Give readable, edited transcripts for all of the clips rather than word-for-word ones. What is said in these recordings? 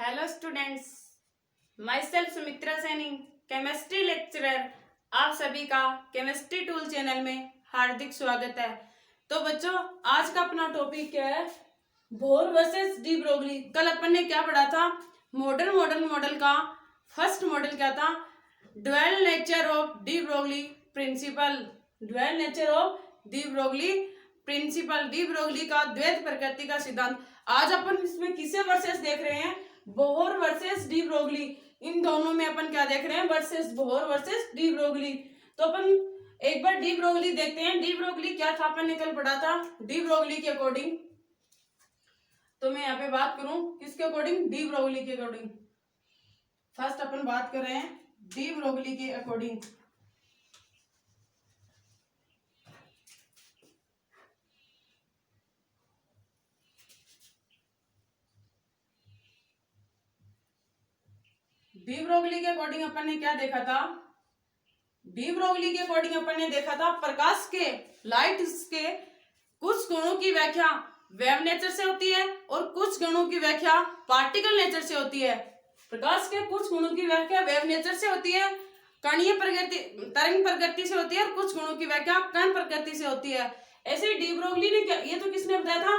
Hello students, my self Sumitra Saini, chemistry lecturer. आप सभी का केमिस्ट्री टूल चैनल में हार्दिक स्वागत है। तो बच्चों, आज का अपना टॉपिक क्या है? Bore versus de Broglie. कल अपन ने क्या पढ़ा था? मॉडल का फर्स्ट मॉडल क्या था? Dual nature of de Broglie principle. Dual nature of de Broglie principle, de Broglie का द्वैत प्रकृति का सिद्धांत। आज अपन इसमें किसे वर्सेस देख रहे हैं? Bohr versus de Broglie. इन दोनों में अपन क्या देख रहे हैं? Versus Bohr versus de Broglie. तो अपन एक बार डी ब्रोगली देखते हैं। डी ब्रोगली क्या था? अपन ने कल पढ़ा था डी ब्रोगली के अकॉर्डिंग। तो मैं यहाँ पे बात करूं किसके अकॉर्डिंग? डी ब्रोगली के अकॉर्डिंग। फर्स्ट अपन बात कर रहे हैं डी ब्रोगली के अकॉर्डिंग। डी ब्रोगली के अकॉर्डिंग अपन ने क्या देखा था? डी ब्रोगली के अकॉर्डिंग अपन ने देखा था प्रकाश के, लाइट के कुछ गुणों की व्याख्या वेव नेचर से होती है और कुछ गुणों की व्याख्या पार्टिकल नेचर से होती है। प्रकाश के कुछ गुणों की व्याख्या वेव नेचर से होती है, कणीय प्रकृति, तरंग प्रकृति से होती है, और कुछ गुणों की व्याख्या कण प्रकृति से होती है। ऐसे डी ब्रोगली ने क्या, ये तो किसने बताया था?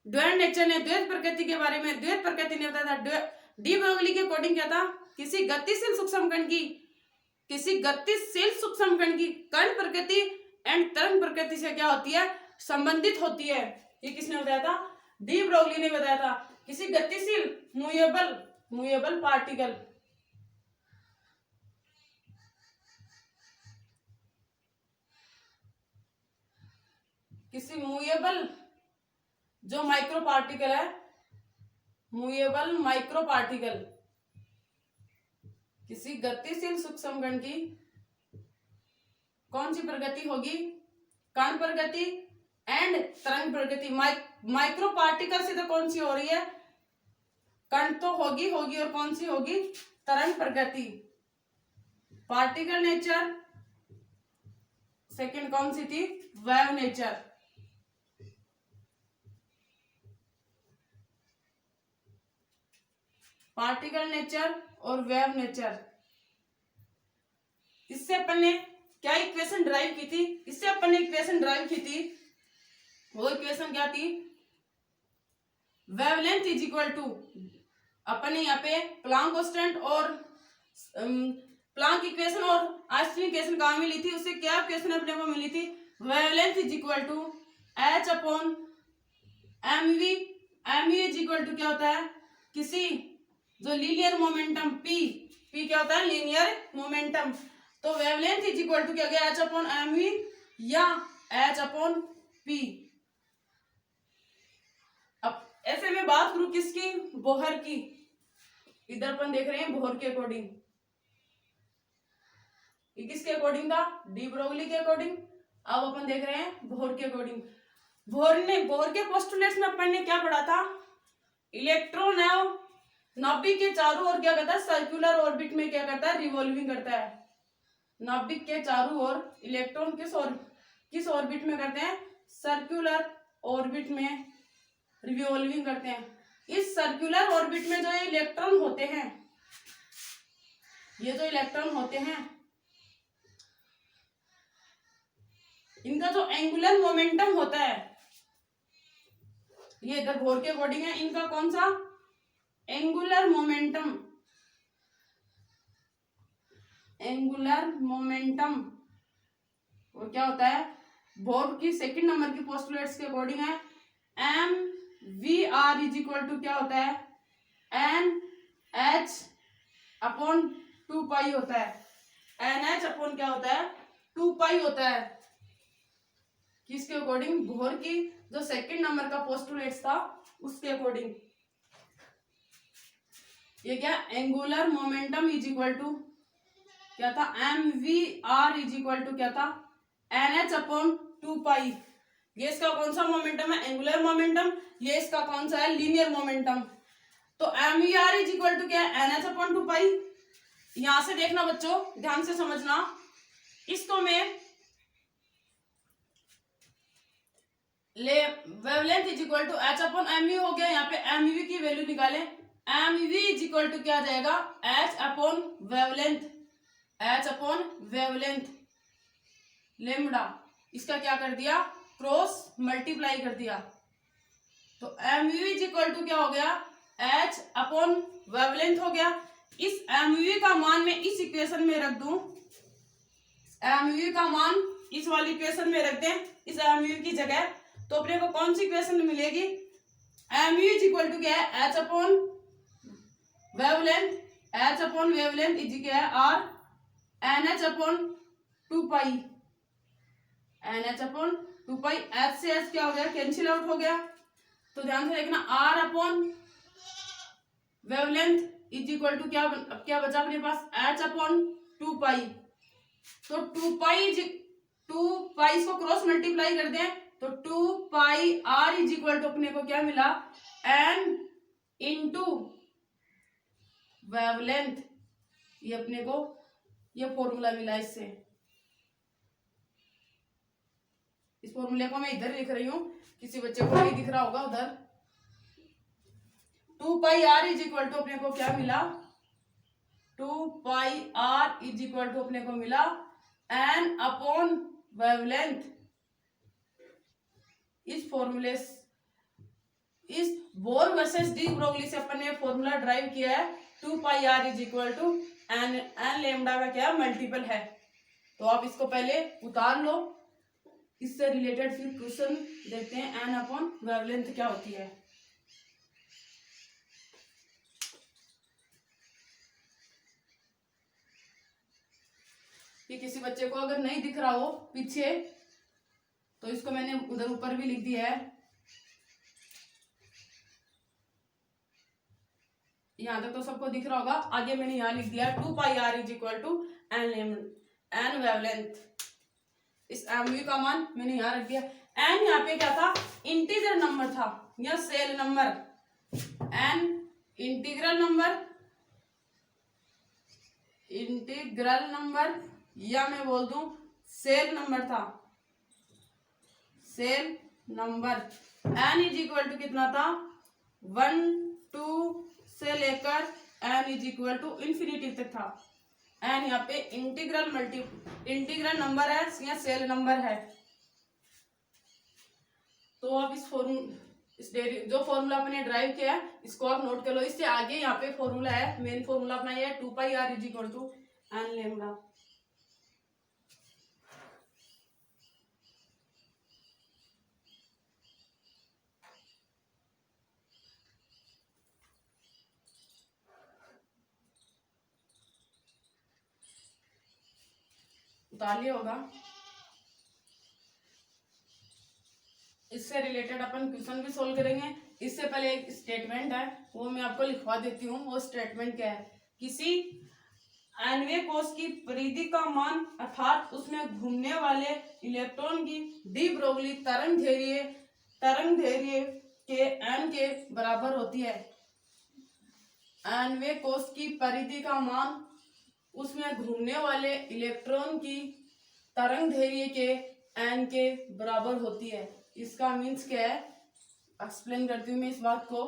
ड्वेल नेचर ने, द्वैत प्रकृति के बारे में द्वैत प्रकृति ने बताया था। डी ब्रोगली के अकॉर्डिंग क्या था? किसी गतिशील सूक्ष्म कण की कण प्रकृति एंड तरंग प्रकृति से क्या होती है? संबंधित होती है। ये किसने बताया था? डी ब्रोगली ने बताया था। किसी गतिशील मूवेबल पार्टिकल, किसी मूवेबल जो माइक्रो पार्टिकल है, मूवेबल माइक्रो पार्टिकल, किसी गतिशील सूक्ष्म कण की कौन सी प्रगति होगी? कण प्रगति एंड तरंग प्रगति। माइक्रो पार्टिकल से तो कौन सी हो रही है? कण तो होगी और कौन सी होगी? तरंग प्रगति। पार्टिकल नेचर सेकंड कौन सी थी? Wave nature. पार्टिकल नेचर और वेव नेचर। इससे अपन ने क्या इक्वेशन ड्राइव की थी? इससे अपन ने इक्वेशन ड्राइव की थी। वो इक्वेशन क्या थी? वेवलेंथ इज इक्वल टू, अपन ने यहाँ पे प्लांक कांस्टेंट और प्लांक इक्वेशन और आइंस्टीन इक्वेशन कहाँ मिली थी? उससे क्या इक्वेशन अपने को मिली थी? Wavelength is equal to h upon m v. M v is equal to क्या होता है? किसी जो लीनियर मोमेंटम पी क्या होता है? Linear momentum. तो वेवलेंथ इज इक्वल टू क्या गया? एच अपॉन एम वी या एच अपॉन पी। अब ऐसे में बात करूं किसकी? बोहर की। इधर अपन देख रहे हैं बोहर के अकॉर्डिंग। ये किसके अकॉर्डिंग था? डी ब्रोगली के अकॉर्डिंग। अब अपन देख रहे हैं बोहर के अकॉर्डिंग। बोहर के पोस्टुलेट्स में अपन ने क्या पढ़ा था? इलेक्ट्रॉन है नाभिक के चारों ओर क्या करता है? सर्कुलर ऑर्बिट में क्या करता है? रिवॉल्विंग करता है। नाभिक के चारों ओर इलेक्ट्रॉन किस ऑर्बिट में करते हैं? सर्कुलर ऑर्बिट में रिवॉल्विंग करते हैं। इस सर्कुलर ऑर्बिट में जो इलेक्ट्रॉन होते हैं, ये जो इलेक्ट्रॉन होते हैं, इनका जो एंगुलर मोमेंटम होता है, ये इधर बोहर के अकॉर्डिंग है, इनका कौन सा? Angular momentum. एंगुलर मोमेंटम वो क्या होता है? बोहर की सेकंड नंबर की पोस्टुलेट्स के अकॉर्डिंग है m v r is equal to क्या होता है? एन एच अपॉन 2 पाई होता है। एन एच अपॉन क्या होता है? 2 पाई होता है। किसके अकॉर्डिंग? बोहर की जो सेकंड नंबर का पोस्टुलेट्स था उसके अकॉर्डिंग। ये क्या? Angular momentum is equal to क्या था? M v r is equal to क्या था? N h upon 2 pi. ये इसका कौन सा मोमेंटम है? Angular momentum. ये इसका कौन सा है? Linear momentum. तो m v r is equal to क्या है? N h upon 2 pi. यहां से देखना बच्चों, ध्यान से समझना। इसको मैं wavelength is equal to h upon m we हो गया। यहाँ पे एम वी की वैल्यू निकालें m v is equal to क्या आ जाएगा, h upon wavelength, h upon wavelength lambda, इसका क्या कर दिया, क्रॉस मल्टीप्लाई कर दिया। तो m u is equal to क्या हो गया, एच अपॉन वेवलेंथ हो गया। इस एम यू का मान मैं इस इक्वेशन में रख दूं, एम यू का मान इस वाली इक्वेशन में रख दें, इस एम यू की जगह, तो अपने को कौन सी इक्वेशन मिलेगी, m u is equal to क्या है, h upon wavelength, h upon wavelength is क्या है, r n h upon 2 pi, n h upon 2 pi, h से एच क्या हो गया, कैंसिल आउट हो गया। तो ध्यान से देखना, r upon wavelength is equal to क्या, अब क्या बचा अपने पास, एच अपॉन 2 पाई। तो 2 पाई इसको क्रॉस मल्टीप्लाई कर दें तो 2 pi r is equal to अपने को क्या मिला, एन इंटू वेवलेंथ, ये अपने को ये फॉर्मूला मिला। इससे इस फॉर्मूले को मैं इधर लिख रही हूं, किसी बच्चे को नहीं दिख रहा होगा उधर। 2 pi r is equal to अपने को क्या मिला, 2 pi r is equal to अपने को मिला एन अपॉन वेवलेंथ। इस फॉर्मूले, इस बोर वर्सेस डी ब्रोगली से अपन ने फॉर्मूला ड्राइव किया है, 2 pi r is equal to n, n lambda का क्या मल्टीपल है। तो आप इसको पहले उतार लो, इससे रिलेटेड फिर क्वेश्चन देखते हैं, एन अपॉन वेवलेंथ क्या होती है। कि किसी बच्चे को अगर नहीं दिख रहा हो पीछे, तो इसको मैंने उधर ऊपर भी लिख दिया है, यहां तक तो सबको दिख रहा होगा। आगे मैंने यहां लिख दिया 2 pi r is equal to n wavelength. इस एम यू का मान मैंने यहां रख दिया। एन यहाँ पे क्या था, इंटीजर नंबर था या shell number, n integral number, integral number, या मैं बोल दूं सेल नंबर था, shell number. N is equal to कितना था, 1 2 से लेकर n is equal to infinity तक था। एन यहाँ पे इंटीग्रल नंबर है या सेल नंबर है। तो आप जो फॉर्मूला अपने ड्राइव किया है इसको आप नोट कर लो। इससे आगे यहाँ पे फॉर्मूला है, मेन फॉर्मूला अपना ये है, 2 pi r is equal to n lambda. उतार लिया होगा। इससे रिलेटेड अपन क्वेश्चन भी सोल्व करेंगे। इससे पहले एक स्टेटमेंट है, वो मैं आपको लिखवा देती हूँ। वो स्टेटमेंट क्या है, किसी अन्वय कोश की परिधि का मान अर्थात उसमें घूमने वाले इलेक्ट्रॉन की डी ब्रोगली तरंग दैर्घ्य के एन के बराबर होती है। अन्वय कोश की परिधि का मान उसमें घूमने वाले इलेक्ट्रॉन की तरंग दैर्घ्य के एन के बराबर होती है। इसका मीन्स क्या है, एक्सप्लेन करती हूँ मैं इस बात को।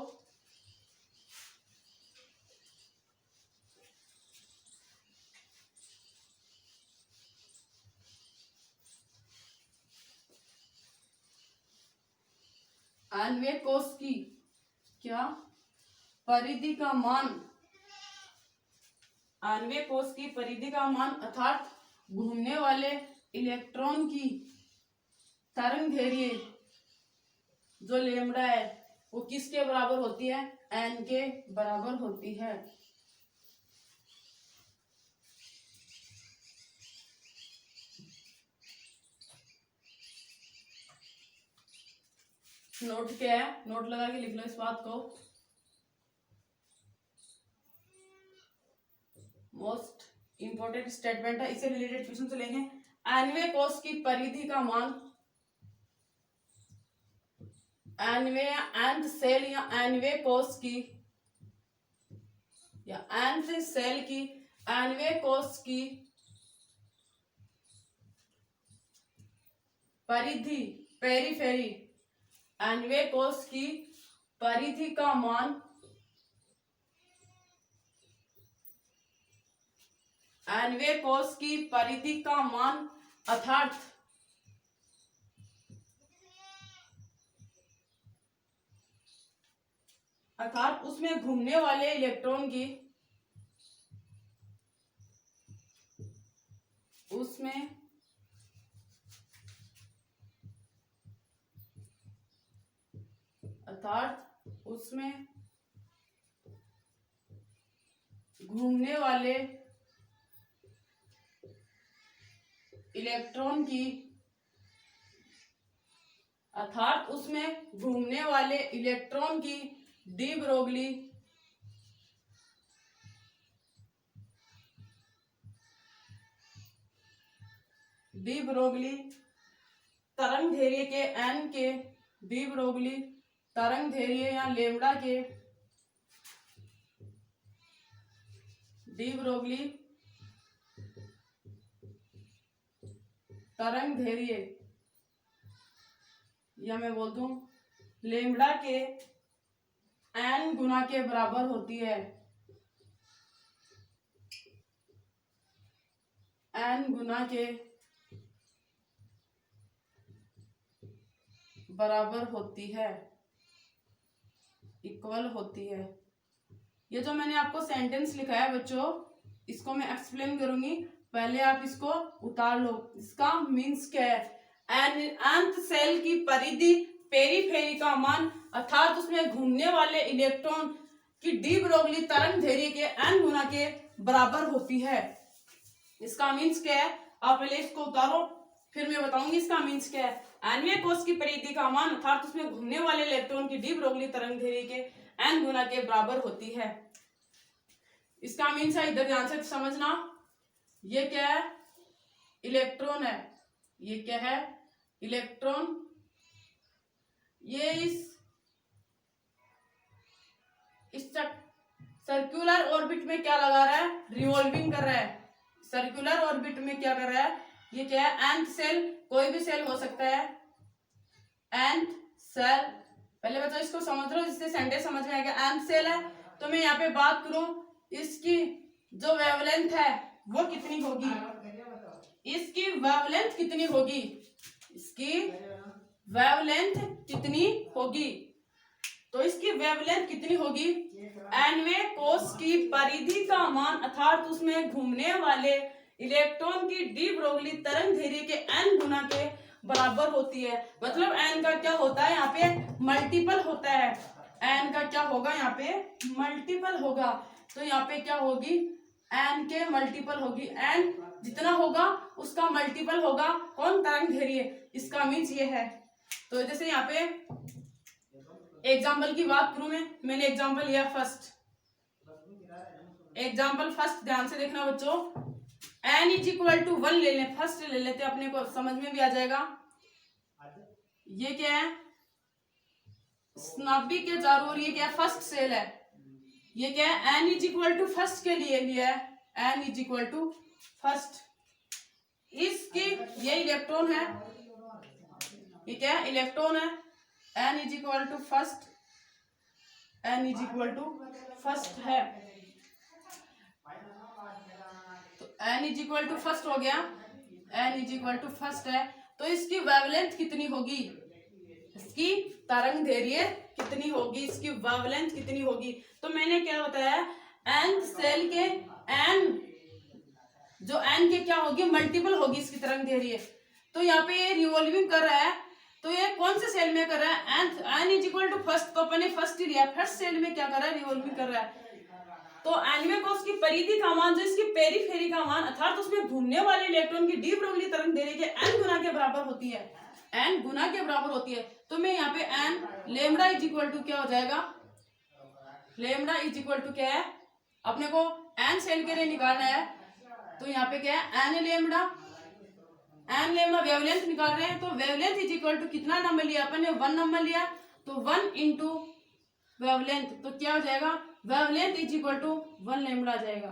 अन्वय कोश की क्या परिधि का मान, अन्वय कोश की परिधि का मान अर्थात घूमने वाले इलेक्ट्रॉन की तरंग दैर्घ्य जो लेमडा है वो किसके बराबर होती है, एन के बराबर होती है। नोट क्या है, नोट लगा के लिख लो इस बात को। मोस्ट इंपॉर्टेंट स्टेटमेंट है, इससे रिलेटेड क्वेश्चन से लेंगे। अन्वय कोश की परिधि का मान, अन्वय एंड सेल या अन्वय कोश की या एंड सेल की अन्वय कोश की परिधि पेरीफेरी, अन्वय कोश की परिधि का मान nवें कोश की परिधि का मान अर्थात उसमें घूमने वाले इलेक्ट्रॉन की उसमें घूमने वाले इलेक्ट्रॉन की डी ब्रोगली तरंग धैर्य के n के डी ब्रोगली तरंग धैर्य या लेमड़ा के डी ब्रोगली तरंग धैर्य या मैं बोल दूं लेमड़ा के n गुना के बराबर होती है, n गुना के बराबर होती है, इक्वल होती है। ये जो मैंने आपको सेंटेंस लिखा है बच्चों, इसको मैं एक्सप्लेन करूंगी, पहले आप इसको उतार लो। इसका मीन्स क्या है? nth सेल की परिधि पेरीफेरी का मान अर्थात उसमें घूमने वाले इलेक्ट्रॉन की डी ब्रोगली तरंग धैर्य के n गुना के बराबर होती है। इसका मीन्स क्या है? आप पहले इसको उतारो, फिर मैं बताऊंगी इसका मीन्स क्या है। nवें कोश की परिधि का मान अर्थात उसमें घूमने वाले इलेक्ट्रॉन की डी ब्रोगली तरंग धैर्य के n गुना के बराबर होती है। इसका मीन्स है, इधर ध्यान से समझना, ये क्या है? इलेक्ट्रॉन है। ये क्या है? इलेक्ट्रॉन। ये इस सर्कुलर ऑर्बिट में क्या लगा रहा है? रिवॉल्विंग कर रहा है। सर्कुलर ऑर्बिट में क्या कर रहा है? ये क्या है? nth सेल, कोई भी सेल हो सकता है। nth सेल, पहले बच्चों इसको समझ लो जिससे सेंटेंस समझ में आएगा। nth सेल है तो मैं यहाँ पे बात करूं, इसकी जो वेवलेंथ है वो कितनी होगी? इसकी वेवलेंथ कितनी होगी? इसकी वेवलेंथ कितनी होगी? तो इसकी वेवलेंथ कितनी होगी? nवें कोश की परिधि का मान अर्थात उसमें घूमने वाले इलेक्ट्रॉन की डी ब्रोगली तरंग धैर्य के n गुना के बराबर होती है। मतलब n का क्या होता है? यहाँ पे मल्टीपल होता है। n का क्या होगा? यहाँ पे मल्टीपल होगा। तो यहाँ पे क्या होगी? n के मल्टीपल होगी। n जितना होगा उसका मल्टीपल होगा कौन? तरंग धैर्य। इसका मीन्स ये है। तो जैसे यहाँ पे एग्जाम्पल की बात करूं, मैंने एग्जाम्पल लिया फर्स्ट। एग्जाम्पल फर्स्ट ध्यान से देखना बच्चों, n इज इक्वल टू 1 ले लें, फर्स्ट ले लेते, अपने को समझ में भी आ जाएगा। ये क्या है? स्नाबिक के चारों ओर ये क्या है? फर्स्ट सेल है। ये क्या है? n is equal to first के लिए लिया है, n is equal to first. इसकी ये इलेक्ट्रॉन है, ये क्या है? इलेक्ट्रॉन है। n is equal to first, n is equal to first है। तो n is equal to first हो गया, n is equal to first है। तो इसकी वेवलेंथ कितनी होगी? इसकी तरंग धैर्य कितनी होगी? इसकी वेवलेंथ कितनी होगी? तो मैंने क्या बताया? nth सेल के n, जो n के क्या होगी? मल्टीपल होगी इसकी तरंग धैर्य। तो यहाँ पे ये रिवॉल्विंग कर रहा है, तो ये कौन से सेल में कर रहा है? n is equal to first, तो अपने फर्स्ट ही लिया। फर्स्ट सेल में क्या कर रहा है? रिवॉल्विंग कर रहा है। तो nवें कोश की परिधि का मान, जो इसकी पेरीफेरी का मान अर्थात उसमें घूमने वाले इलेक्ट्रॉन की डी ब्रोगली तरंग धैर्य के n गुना के बराबर होती है, n गुना के बराबर होती है। तो मैं यहाँ पे n lambda is equal to क्या हो जाएगा? लेमडा इज इक्वल टू क्या है? अपने को n सेल के लिए निकालना है, तो यहाँ पे क्या है? n लेमडा वेवलेंथ निकाल रहे हैं। तो वेवलेंथ इज इक्वल टू कितना नंबर लिया अपन ने? 1 नंबर लिया, तो 1 इंटू वेवलेंथ, तो क्या हो जाएगा? Wavelength is equal to 1 lambda आ जाएगा।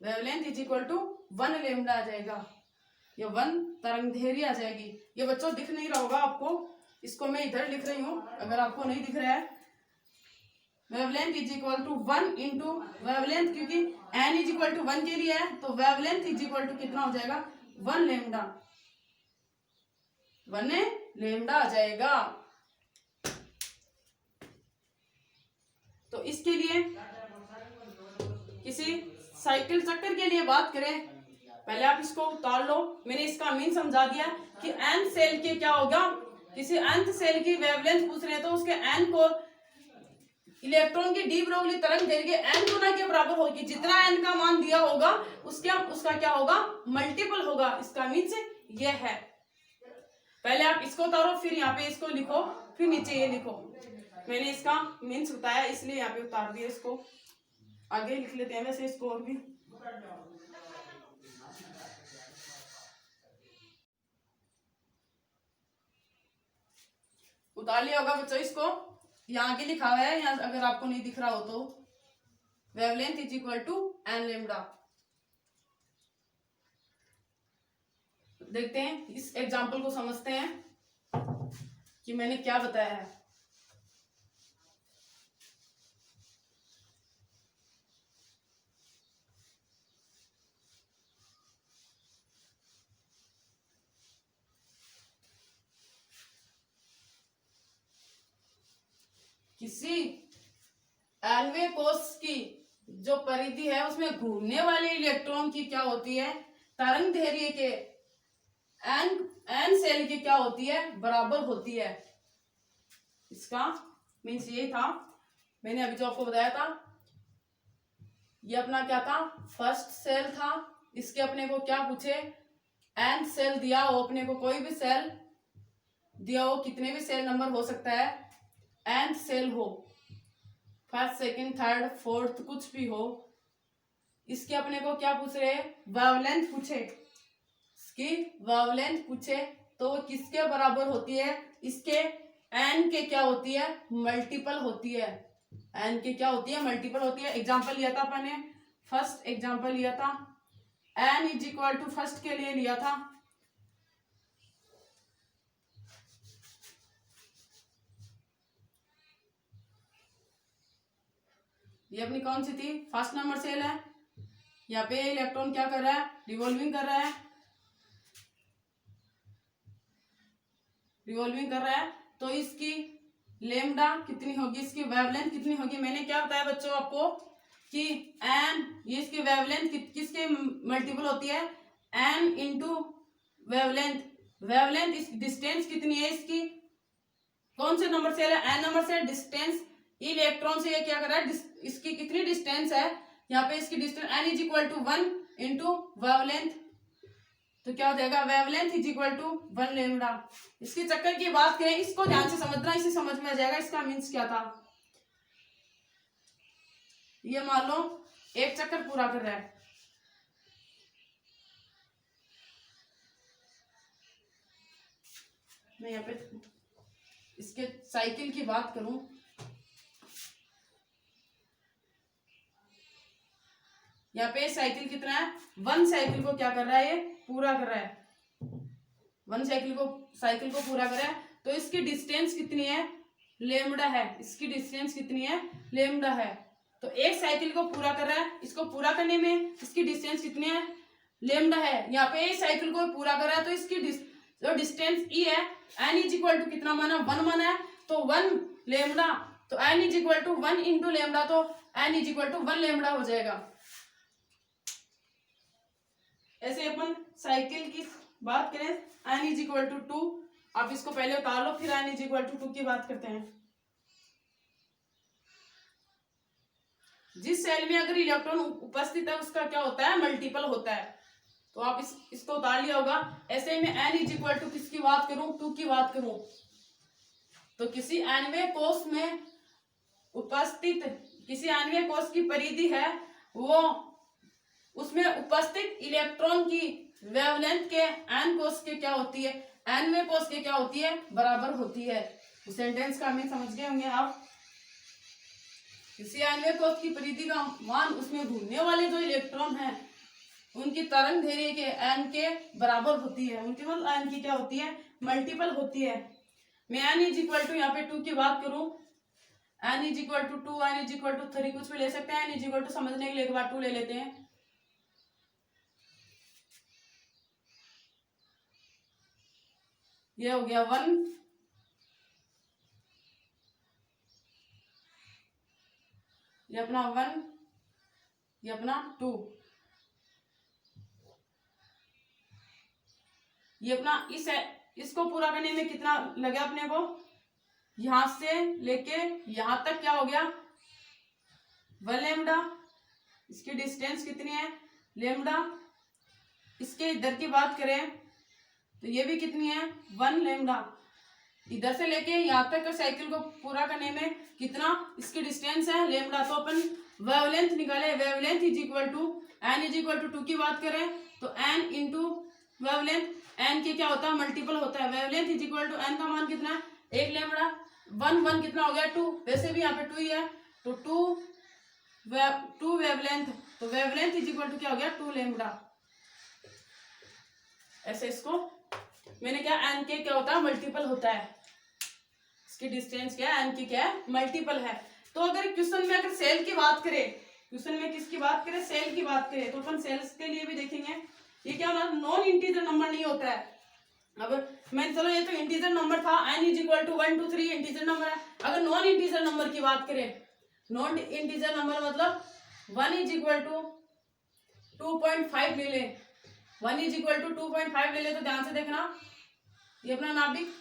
Wavelength is equal to 1 lambda आ जाएगा, ये 1 तरंग धैर्य आ जाएगी। ये बच्चों दिख नहीं रहा होगा आपको, इसको मैं इधर लिख रही हूँ, अगर आपको नहीं दिख रहा है wavelength is equal to 1 into wavelength, क्योंकि एन इज इक्वल टू 1 के लिए है तो वेवलेंथ इज इक्वल टू कितना हो जाएगा 1 लेमडा, 1 लेमडा आ जाएगा। तो इसके लिए किसी साइकिल चक्कर के लिए बात करें, पहले आप इसको उतार लो। मैंने इसका मीन समझा दिया कि एन सेल के क्या होगा, किसी nth सेल की वेवलेंथ पूछ रहे हैं तो उसके n को इलेक्ट्रॉन की डी ब्रोगली तरंग दैर्घ्य n गुना के बराबर होगी। जितना n का मान दिया होगा उसका क्या होगा मल्टीपल होगा। इसका मीन्स ये है। पहले आप इसको उतारो, फिर यहाँ पे इसको लिखो, फिर नीचे ये लिखो। मैंने इसका मीन्स बताया इसलिए यहाँ पे उतार दिया। इसको आगे लिख लेते हैं वैसे इसको और भी। उतार लिया होगा बच्चों इसको, यहाँ आगे लिखा हुआ है, यहाँ अगर आपको नहीं दिख रहा हो तो wavelength is equal to n lambda. देखते हैं इस एग्जाम्पल को समझते हैं कि मैंने क्या बताया है। किसी एनवे कोश की जो परिधि है उसमें घूमने वाले इलेक्ट्रॉन की क्या होती है तरंग दैर्घ्य के एन सेल की क्या होती है बराबर होती है। इसका मीन्स यही था, मैंने अभी जो आपको बताया था। ये अपना क्या था फर्स्ट सेल था। इसके अपने को क्या पूछे एन सेल दिया हो, अपने को कोई भी सेल दिया हो, कितने भी सेल नंबर हो सकता है, एन सेल हो, फर्स्ट सेकंड थर्ड फोर्थ कुछ भी हो। इसके अपने को क्या पूछ रहे वेवलेंथ पूछे, इसकी वेवलेंथ पूछे तो वो किसके बराबर होती है, इसके एन के क्या होती है मल्टीपल होती है। एन के क्या होती है मल्टीपल होती है। एग्जांपल लिया था अपन ने, फर्स्ट एग्जांपल लिया था n is equal to first के लिए लिया था ये अपनी कौन सी थी फर्स्ट नंबर सेल है। यहाँ पे इलेक्ट्रॉन क्या कर रहा है रिवॉल्विंग कर रहा है, रिवॉल्विंग कर रहा है। तो इसकी लेमडा कितनी होगी, इसकी वेवलेंथ कितनी होगी। मैंने क्या बताया बच्चों आपको कि एन ये इसकी वेवलेंथ किसके मल्टीपल होती है एन इंटू वेवलेंथ। वेवलेंथ इस डिस्टेंस कितनी है इसकी, कौन से नंबर सेल है एन नंबर से डिस्टेंस इलेक्ट्रॉन से ये क्या कर रहा है इसकी कितनी डिस्टेंस है, यहाँ पे इसकी distance n is equal to 1 into wavelength. तो क्या हो जाएगा wavelength is equal to 1 lambda. इसके चक्कर की बात करें, इसको ध्यान से समझना, इसे समझ में आ जाएगा इसका मीन्स क्या था। ये मान लो एक चक्कर पूरा कर रहा है, मैं यहाँ पे इसके साइकिल की बात करूं, यहाँ पे साइकिल कितना है 1 साइकिल को क्या कर रहा है ये पूरा कर रहा है, 1 साइकिल को पूरा कर रहा है। तो इसकी डिस्टेंस कितनी है लेमडा है, इसकी डिस्टेंस कितनी है लेमडा है। तो एक साइकिल को पूरा कर रहा है, इसको पूरा करने में इसकी डिस्टेंस कितनी है लेमडा है। यहाँ पे एक साइकिल को पूरा कर रहा है तो इसकी जो डिस्टेंस ई है एन इज इक्वल टू कितना माना 1 माना है, तो 1 लेमडा। तो n is equal to 1 into lambda, तो n is equal to 1 lambda हो जाएगा। ऐसे अपन साइकिल की बात करें एन इज इक्वल टू 2, आप इसको पहले उतार लो फिर एन इज इक्वल टू 2 की बात करते हैं। जिस सेल में अगर इलेक्ट्रॉन उपस्थित है उसका क्या होता है मल्टीपल होता है। तो आप इसको उतार लिया होगा। ऐसे में एन इज इक्वल टू किसकी बात करूं 2 की बात करूं, तो किसी एनवे कोश में उपस्थित किसी एनवे कोश की परिधि है, वो उसमें उपस्थित इलेक्ट्रॉन की वेवलेंथ के एन कोश के क्या होती है एनवे कोश के क्या होती है बराबर होती है। सेंटेंस का हमें समझ गए होंगे आप। किसी एनवे कोश की परिधि का मान उसमें घूमने वाले जो इलेक्ट्रॉन हैं उनकी तरंग दैर्घ्य के एन के बराबर होती है, उनकी मतलब एन की क्या होती है मल्टीपल होती है। मैं एन इज इक्वल टू यहाँ पे 2 की बात करूं, n is equal to 2, n is equal to 3, कुछ भी ले सकते हैं। n इज इक्वल टू समझने के लिए एक बार 2 ले लेते हैं। ये हो गया 1, ये अपना 1, ये अपना 2, ये अपना इसको पूरा करने में कितना लगा अपने को, यहां से लेके यहां तक क्या हो गया 1 लेमडा। इसकी डिस्टेंस कितनी है लेमडा। इसके इधर की बात करें तो ये भी कितनी है 1 लेमडा। इधर से लेके यहाँ तक का साइकिल को पूरा करने में कितना इसकी डिस्टेंस है लेमडा। तो अपन वेवलेंथ निकाले, wavelength is equal to n is equal to 2 की बात करें तो एन इंटू वेवलेंथ, एन के क्या होता है मल्टीपल होता है। Wavelength is equal to n का मान कितना है 1 लेमडा। 1 कितना हो गया 2, वैसे भी यहाँ पे 2 ही है तो 2 वेवलेंथ, तो वेवलेंथ इज इक्वल टू क्या हो गया 2 लेमडा। ऐसे इसको मैंने क्या एन के क्या होता है मल्टीपल होता है, इसकी डिस्टेंस क्या है एन की क्या है मल्टीपल है। तो अगर क्वेश्चन में अगर सेल की बात करें, क्वेश्चन में किसकी बात करें सेल की बात करें, तो अपन सेल्स के लिए भी देखेंगे ये क्या होना नॉन इंटीजर नंबर नहीं होता है। अब मैं चलो ये तो इंटीजर नंबर था, n is equal to 1 2 3 integer number है। अगर नॉन इंटीजर नंबर की बात करें, नॉन इंटीजर नंबर मतलब 1 इज इक्वल टू 2.5 ले लें, 1 इज इक्वल टू 2.5 ले लें तो ध्यान से देखना ये अपना नाभिक,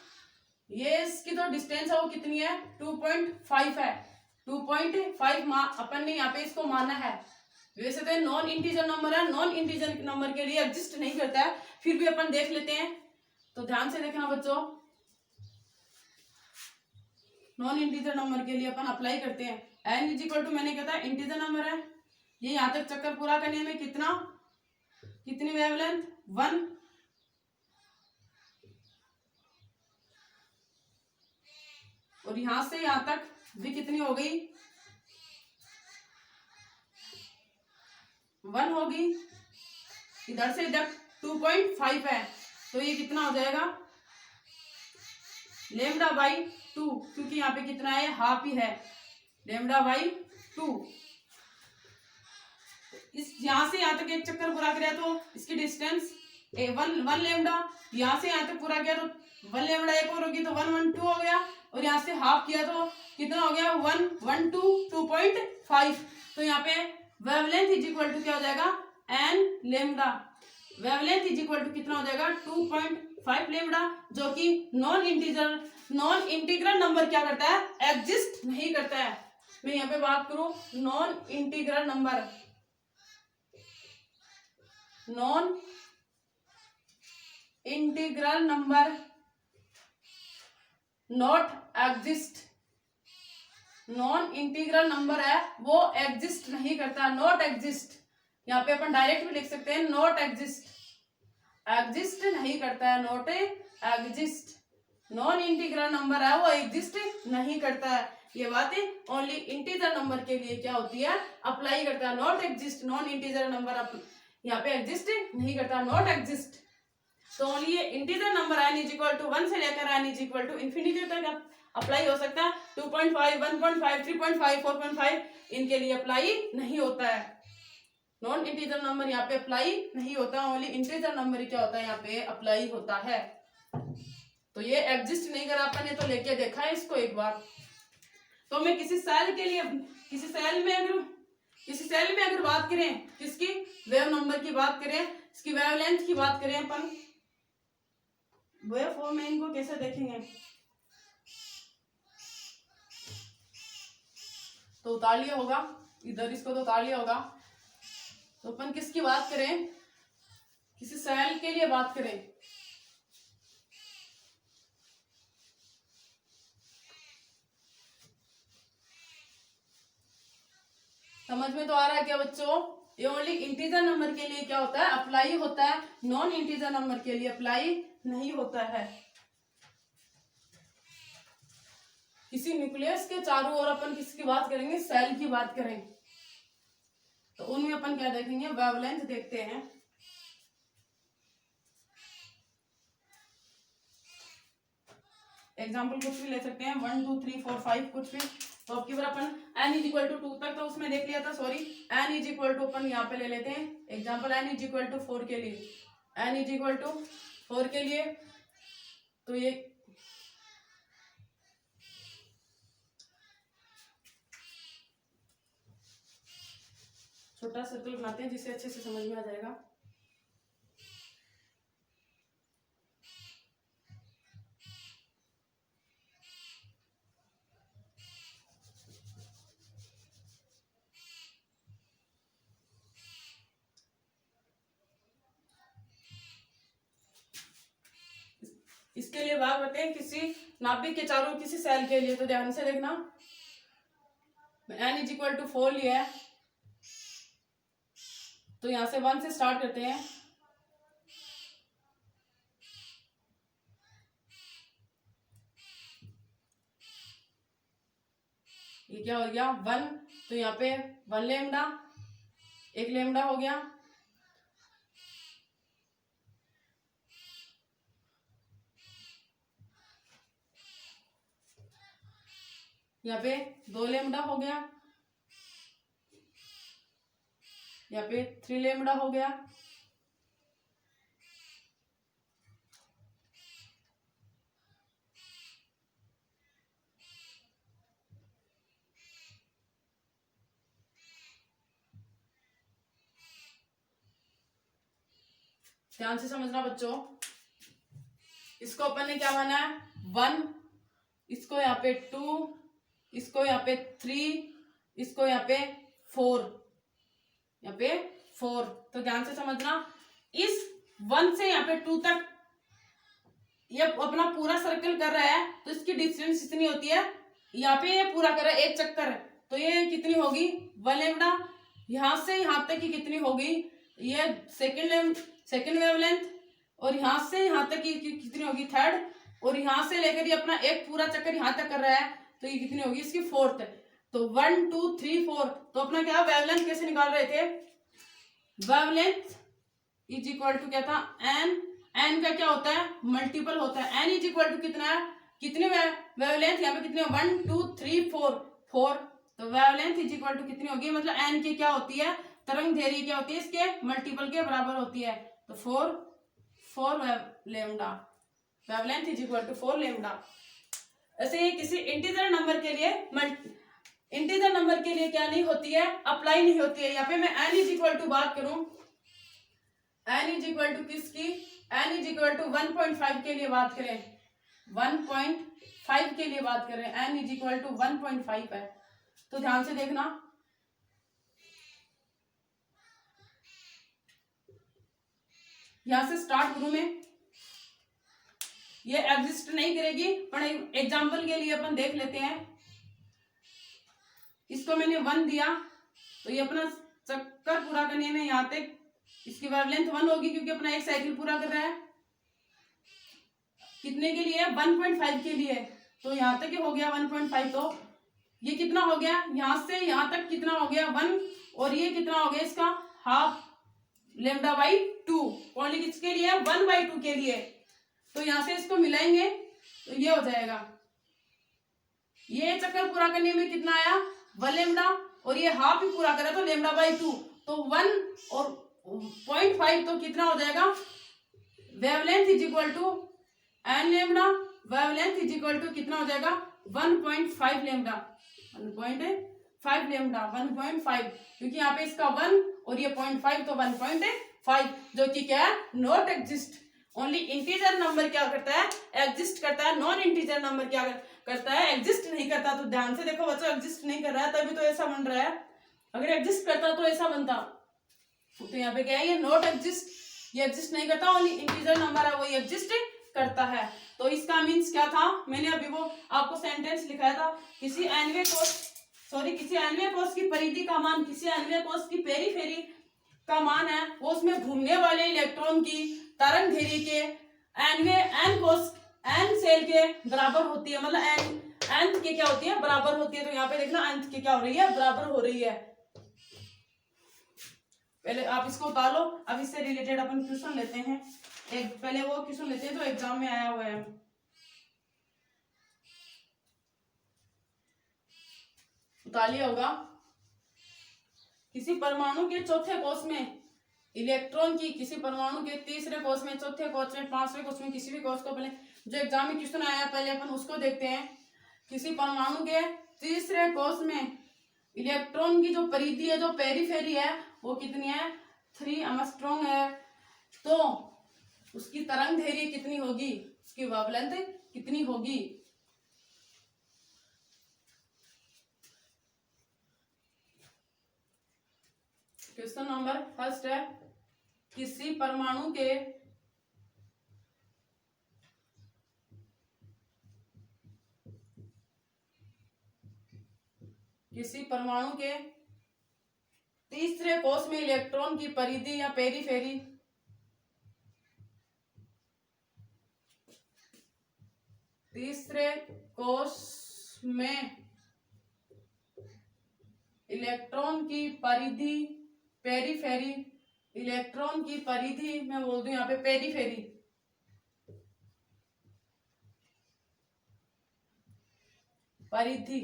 ये इसकी तो डिस्टेंस है वो कितनी है 2.5 है। 2.5 अपन ने यहाँ पे इसको माना है। वैसे तो नॉन इंटीजर नंबर है, नॉन इंटीजर नंबर के लिए एग्जिस्ट नहीं करता है, फिर भी अपन देख लेते हैं। तो ध्यान से देखना बच्चों, नॉन इंटीजर नंबर के लिए अपन अप्लाई करते हैं। n इज इक्वल टू मैंने कहता है इंटीजर नंबर है, ये यहाँ तक चक्कर पूरा करने में कितनी वेवलेंथ 1, और यहां से यहां तक भी कितनी हो गई 1 होगी। इधर से इधर 2.5 है तो ये कितना हो जाएगा लेमडा बाई 2, क्योंकि यहाँ पे कितना है हाफ ही है लेमडा बाई 2। इस यहां से यहाँ तक एक चक्कर पूरा किया तो इसकी डिस्टेंस 1 लेमडा, यहाँ से यहाँ तक पूरा किया तो 1 लेमडा एक और होगी तो 1 1 2 हो गया, और यहाँ से हाफ किया तो कितना हो गया 1 1 2 2.5। तो यहाँ पे वेवलेंथ इज इक्वल टू क्या हो जाएगा n lambda. Wavelength is equal to कितना हो जाएगा 2.5 लेमडा, जो कि नॉन इंटीग्रल नंबर क्या करता है एग्जिस्ट नहीं करता है। मैं यहाँ पे बात करूं non integral number, non integral number not exist, non integral number है वो एग्जिस्ट नहीं करता, नॉट एग्जिस्ट। यहाँ पे अपन डायरेक्ट भी लिख सकते हैं नॉट एग्जिस्ट, एग्जिस्ट नहीं करता है, not exist. Non integral number है वो एग्जिस्ट नहीं करता है। ये बात ओनली इंटीजर नंबर के लिए क्या होती है अप्लाई करता है, not exist. Non integer number यहाँ पे एग्जिस्ट नहीं करता, नॉट एग्जिस्ट। तो ओनली ये integer number n is equal to 1 से लेकर n is equal to infinity तक अप्लाई हो सकता है। 2.5 1.5 3.5 4.5 इनके लिए अप्लाई नहीं होता है, नॉन इंटीजर नंबर यहाँ पे अप्लाई नहीं होता, ओनली इंटीजर नंबर ही क्या होता है यहाँ पे अप्लाई होता है। तो ये एग्जिस्ट नहीं करा अपन ने तो लेके देखा है इसको एक बार। तो मैं किसी सेल के लिए किसी सेल में अगर बात करें, किसकी वेव नंबर की बात करें, इसकी वेवलेंथ की बात करें अपन, वेव फॉर्म में इनको कैसे देखेंगे तो उतार लिया होगा इधर, इसको तो उतार लिया होगा। तो अपन किसकी बात करें, किसी सेल के लिए बात करें, समझ में तो आ रहा है क्या बच्चों। ये ओनली इंटीजर नंबर के लिए क्या होता है अप्लाई होता है, नॉन इंटीजर नंबर के लिए अप्लाई नहीं होता है। किसी न्यूक्लियस के चारों ओर अपन किसकी बात करेंगे सेल की बात करें तो उनमें अपन क्या देखेंगे वेवलेंथ देखते हैं। एग्जाम्पल कुछ भी ले सकते हैं, 1 2 3 4 5 कुछ भी। तो अब की बार अपन n इज इक्वल टू 2 तक तो उसमें देख लिया था, सॉरी n इज इक्वल टू अपन यहाँ पे ले लेते हैं example n is equal to 4 के लिए, n इज इक्वल टू 4 के लिए। तो ये छोटा सर्कल बनाते हैं जिससे अच्छे से समझ में आ जाएगा। इसके लिए बात करते हैं किसी नाभिक के चारों किसी सेल के लिए। तो ध्यान से देखना, n इज इक्वल टू 4 लिया है, तो यहां से 1 से स्टार्ट करते हैं। ये क्या हो गया 1, तो यहाँ पे 1 लेमडा, 1 लेमडा हो गया। यहाँ पे 2 लेमडा हो गया, यहाँ पे 3 लेमडा हो गया, ध्यान से समझना बच्चों। इसको अपन ने क्या माना है 1, इसको यहाँ पे 2, इसको यहाँ पे 3, इसको यहाँ पे 4, यहाँ पे 4। तो ध्यान से समझना, इस 1 से यहाँ पे 2 तक ये अपना पूरा सर्कल कर रहा है, तो इसकी डिस्टेंस इतनी होती है। यहाँ पे ये पूरा कर रहा है एक चक्कर, तो ये कितनी होगी 1 लेमडा। यहाँ से यहाँ तक की कितनी होगी, ये सेकेंड वेवलेंथ, और यहाँ से यहाँ तक की कितनी होगी 3rd, और यहाँ से लेकर ये अपना एक पूरा चक्कर यहाँ तक कर रहा है, तो ये कितनी होगी इसकी 4th। तो 1 2 3 4। तो अपना क्या वेवलेंथ कैसे निकाल रहे थे, वेवलेंथ इज इक्वल टू क्या था n का क्या होता है मल्टीपल होता है। n इज इक्वल टू कितना है, कितने वेवलेंथ यहाँ पे कितने 1 2 3 4। तो वेवलेंथ इज इक्वल टू कितनी होगी, मतलब n की क्या होती है तरंग दैर्घ्य क्या होती है इसके मल्टीपल के बराबर होती है। तो 4 lambda, wavelength is equal to 4 lambda. ऐसे ही किसी इंटीजर नंबर के लिए क्या नहीं होती है, अप्लाई नहीं होती है। यहाँ पे मैं n इज इक्वल टू बात करूं, n इज इक्वल टू किसकी, n इज इक्वल टू 1.5 के लिए बात करें, 1.5 के लिए बात करें, n इज इक्वल टू 1.5 है। तो ध्यान से देखना, यहां से स्टार्ट करूं मैं, ये एग्जिस्ट नहीं करेगी, पर एग्जाम्पल के लिए अपन देख लेते हैं। इसको मैंने 1 दिया, तो ये अपना चक्कर पूरा करने में यहाँ तक इसकी वेवलेंथ 1 होगी, क्योंकि अपना एक साइकिल पूरा कर रहा है। कितने के लिए 1.5 के लिए, तो यहाँ तक हो गया 1.5। तो ये कितना हो गया, यहाँ से यहाँ तक कितना हो गया 1, और ये कितना हो गया इसका हाफ लेमडा बाई 2, ओनली किसके लिए 1/2 के लिए। तो यहाँ से इसको मिलाएंगे तो ये हो जाएगा, ये चक्कर पूरा करने में कितना आया 1 लेमडा, और ये हाफ ही पूरा करा तो लेमडा बाई 2, तो 1 और 0.5, तो कितना हो जाएगा wavelength is equal to n lambda, wavelength is equal to कितना हो जाएगा 1.5 लेमडा, 1.5 लेमडा, 1.5, क्योंकि यहाँ पे इसका 1 और ये 0.5, तो 1.5, जो कि क्या है not exist. Only integer number क्या करता है एग्जिस्ट करता है, नॉन इंटीजर नंबर क्या करता है एग्जिस्ट नहीं करता। तो ध्यान से देखो बच्चों, एग्जिस्ट नहीं कर रहा है तभी तो ऐसा बन रहा है, अगर एग्जिस्ट करता तो ऐसा बनता। तो यहाँ पे क्या है, ये नॉट एग्जिस्ट, ये एग्जिस्ट नहीं करता, ओनली इंटीजर नंबर है वो एग्जिस्ट करता है। तो इसका मीन्स क्या था, मैंने अभी वो आपको सेंटेंस लिखाया था, किसी एनवे कोष की परिधि का मान किसी एनवे कोष की पेरीफेरी का मान है, वो उसमें घूमने वाले इलेक्ट्रॉन की तरंग दैर्घ्य के एन सेल के बराबर होती है, मतलब nth के क्या होती है बराबर होती है। तो यहाँ पे देखना nth के क्या हो रही है बराबर हो रही है। पहले आप इसको उतार लो, अब इससे रिलेटेड अपन क्वेश्चन लेते हैं। पहले वो क्वेश्चन लेते हैं जो एग्जाम में आया हुआ है। निकाल लिया होगा। किसी परमाणु के चौथे कोष में इलेक्ट्रॉन की, किसी परमाणु के तीसरे कोष में, चौथे कोष में, पांचवें कोष में, किसी भी कोष को, पहले जो एग्जाम में क्वेश्चन आया पहले अपन उसको देखते हैं। किसी परमाणु के तीसरे कोष में इलेक्ट्रॉन की जो परिधि है, जो पेरीफेरी है, वो कितनी है? 3 एंगस्ट्रॉम है। तो उसकी तरंग दैर्घ्य कितनी होगी? उसकी वेवलेंथ कितनी होगी? क्वेश्चन नंबर फर्स्ट है, किसी परमाणु के तीसरे कोष में इलेक्ट्रॉन की परिधि या पेरीफेरी तीसरे कोष में इलेक्ट्रॉन की परिधि, पेरीफेरी, इलेक्ट्रॉन की परिधि, मैं बोल दूं यहाँ पे पेरीफेरी, परिधि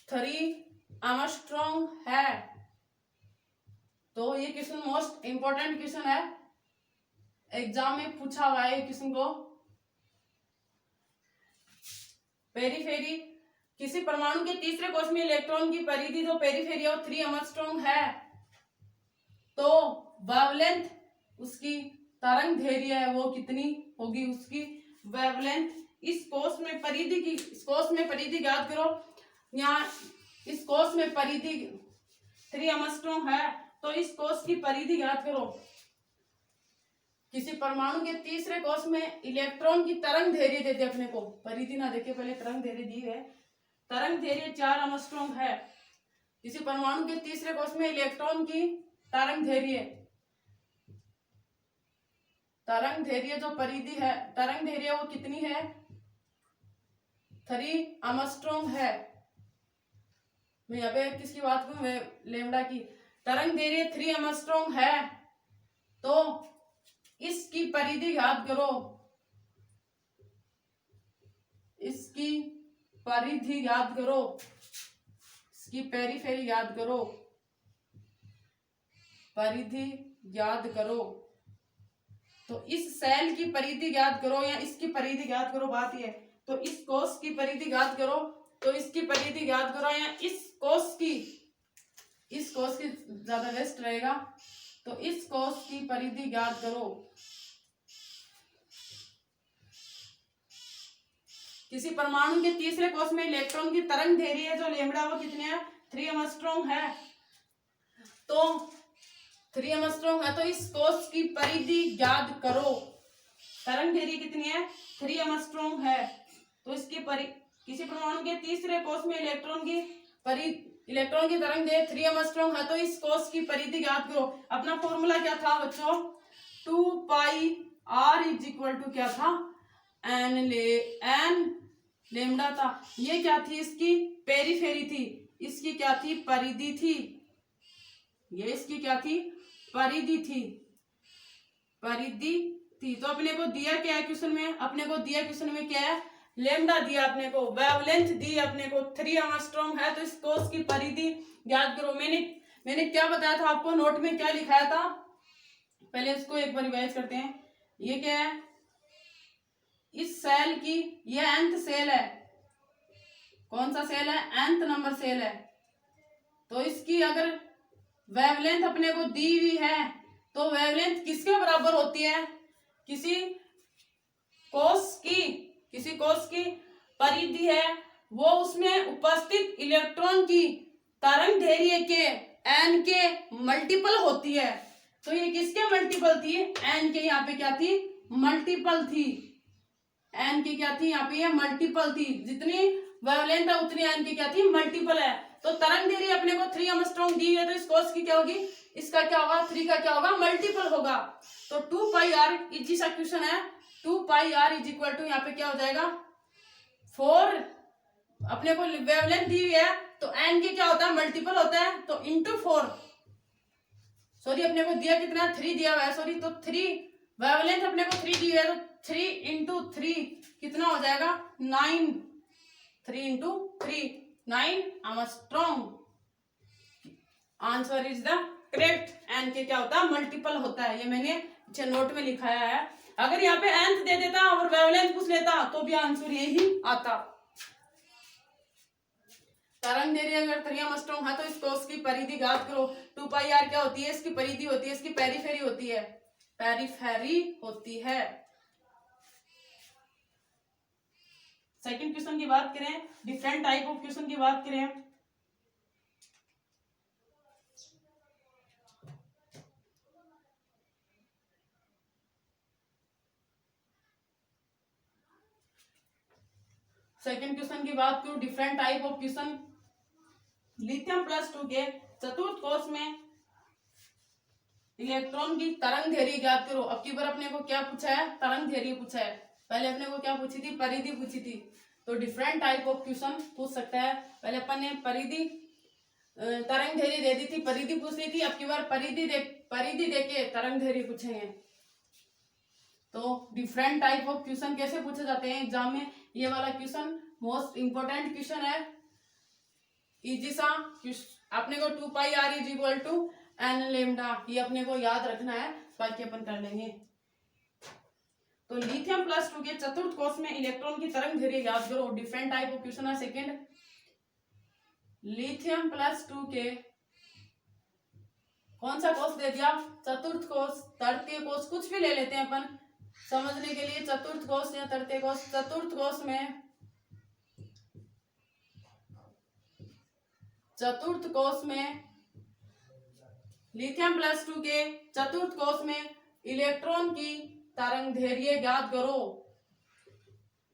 3 एंगस्ट्रॉम है। तो ये क्वेश्चन मोस्ट इंपॉर्टेंट क्वेश्चन है, एग्जाम में पूछा हुआ है क्वेश्चन को। पेरीफेरी, किसी परमाणु के तीसरे कोष में इलेक्ट्रॉन की परिधि जो पेरीफेरी है वो 3 एंगस्ट्रॉम है। तो वेवलेंथ, उसकी तरंग दैर्घ्य है वो कितनी होगी? उसकी वेवलेंथ, इस कोष में परिधि की, इस कोष में परिधि ज्ञात करो। यहाँ इस कोष में परिधि 3 एंगस्ट्रॉम है, तो इस कोष की परिधि ज्ञात करो। किसी परमाणु के तीसरे कोष में इलेक्ट्रॉन की तरंग दैर्घ्य देते अपने को, परिधि ना देखे, पहले तरंग दैर्घ्य दी है। तरंग दैर्घ्य 4 एंगस्ट्रॉम है। किसी परमाणु के तीसरे कोष में इलेक्ट्रॉन की तरंग दैर्घ्य जो परिधि है, तरंग दैर्घ्य वो कितनी है? 3 एंगस्ट्रॉम है। मैं यहाँ पे किसकी बात करूं? लैम्डा की। तरंग दैर्घ्य 3 एंगस्ट्रॉम है, तो इसकी परिधि ज्ञात करो, इसकी परिधि ज्ञात करो, इसकी पेरीफेरी ज्ञात करो, परिधि ज्ञात करो। तो इस सेल की परिधि ज्ञात करो या इसकी परिधि ज्ञात करो, बात यह है। तो इस कोष की परिधि ज्ञात करो, तो इसकी परिधि ज्ञात करो, या इस कोष की ज्यादा बेस्ट रहेगा। तो इस कोष की परिधि ज्ञात करो। किसी परमाणु के तीसरे कोष में इलेक्ट्रॉन की तरंग दैर्घ्य जो लैम्डा वो कितनी है? 3 एंगस्ट्रॉम है। तो 3 एंगस्ट्रॉम है, तो इस कोष की परिधि ज्ञात करो। तरंग दैर्घ्य कितनी है? 3 एंगस्ट्रॉम है। तो इसकी किसी परमाणु के तीसरे कोष में इलेक्ट्रॉन की तरंग दैर्घ्य 3 एंगस्ट्रॉम है, तो इस कोष की परिधि ज्ञात करो। अपना फॉर्मूला क्या था बच्चों? 2 पाई r इज इक्वल टू क्या था? एन लैम्डा था। ये क्या थी? इसकी पेरीफेरी थी। इसकी क्या थी? परिधि थी। ये इसकी क्या थी? परिधि थी। तो अपने को दिया क्या है क्वेश्चन में? अपने को दिया क्वेश्चन में क्या है? लैम्डा दिया अपने को, वेवलेंथ दी अपने को 3 एंगस्ट्रॉम है। तो इस कोष की परिधि ज्ञात करो। मैंने क्या बताया था आपको? नोट में क्या लिखाया था? पहले इसको एक बार रिवाइज करते हैं। ये क्या है? इस सेल की, ये nth सेल है। कौन सा सेल है? nth नंबर सेल है। तो इसकी अगर वेवलेंथ अपने को दी हुई है, तो वेवलेंथ किसके बराबर होती है? किसी कोष की परिधि है, वो उसमें उपस्थित इलेक्ट्रॉन की तरंग दैर्घ्य के n के मल्टीपल होती है। तो ये किसके मल्टीपल थी? n के। यहाँ पे क्या थी? मल्टीपल थी। n की क्या थी? यहाँ पे ये मल्टीपल थी। जितनी वेवलेंथ है उतनी n की क्या थी? मल्टीपल है। तो तरंग दैर्घ्य अपने को 3 एंगस्ट्रॉम दी है, तो इस कोष की क्या होगी? इसका क्या होगा? 3 का क्या होगा? मल्टीपल होगा। तो 2 पाई r, इजी सा क्वेश्चन है। 2 पाई r इज इक्वल टू यहाँ पे क्या हो जाएगा? 4। अपने को वेवलेंथ दी हुई है, तो n की क्या होता है? मल्टीपल होता है। तो इंटू 4, सॉरी अपने को दिया कितना? 3 दिया हुआ है, सॉरी। तो 3 वेवलेंथ अपने को 3 दी हुई है, तो 3 इंटू 3 कितना हो जाएगा 9, 3 into 3 9 angstrom. Answer is the correct. N के क्या होता है मल्टीपल होता है, ये मैंने पीछे नोट में लिखाया है। अगर यहाँ पे एंथ दे देता और वेवलेंथ पूछ लेता तो भी आंसर यही आता। तरंग दैर्घ्य अगर 3 एंगस्ट्रॉम है तो इस कोष की परिधि ज्ञात करो। 2 पाई आर क्या होती है, इसकी परिधि होती है, इसकी पेरीफेरी होती है, पेरीफेरी होती है। सेकंड क्वेश्चन की बात करें, डिफरेंट टाइप ऑफ क्वेश्चन की बात करें। सेकंड क्वेश्चन की बात करूं, different type of question. Lithium plus 2 के चतुर्थ कोष में इलेक्ट्रॉन की तरंग दैर्घ्य ज्ञात करो। अब की बार अपने को क्या पूछा है, तरंग दैर्घ्य पूछा है। पहले अपने को क्या पूछी थी, परिधि पूछी थी। तो डिफरेंट टाइप ऑफ क्वेश्चन पूछ सकता है। पहले अपन ने परिधि तरंग दैर्घ्य दे दी थी, परिधि पूछ ली थी। अब की बार परिधि देके तरंग दैर्घ्य पूछेंगे। तो डिफरेंट टाइप ऑफ क्वेश्चन कैसे पूछे जाते हैं एग्जाम में, ये वाला क्वेश्चन मोस्ट इंपोर्टेंट क्वेश्चन है। इजी सा अपने को 2 pi r is equal to n lambda, ये अपने को याद रखना है, बाकी अपन कर लेंगे। तो लिथियम प्लस 2 के चतुर्थ कोष में इलेक्ट्रॉन की तरंग दैर्घ्य याद करो। डिफरेंट टाइप ऑफ क्वेश्चन है। सेकंड, लिथियम प्लस 2 के कौन सा कोष दे दिया, चतुर्थ कोष, तृतीय कोष, कुछ भी ले लेते हैं अपन समझने के लिए। चतुर्थ कोष या तृतीय कोष, चतुर्थ कोष में, चतुर्थ कोष में लिथियम प्लस 2 के चतुर्थ कोष में इलेक्ट्रॉन की तरंग दैर्घ्य ज्ञात करो।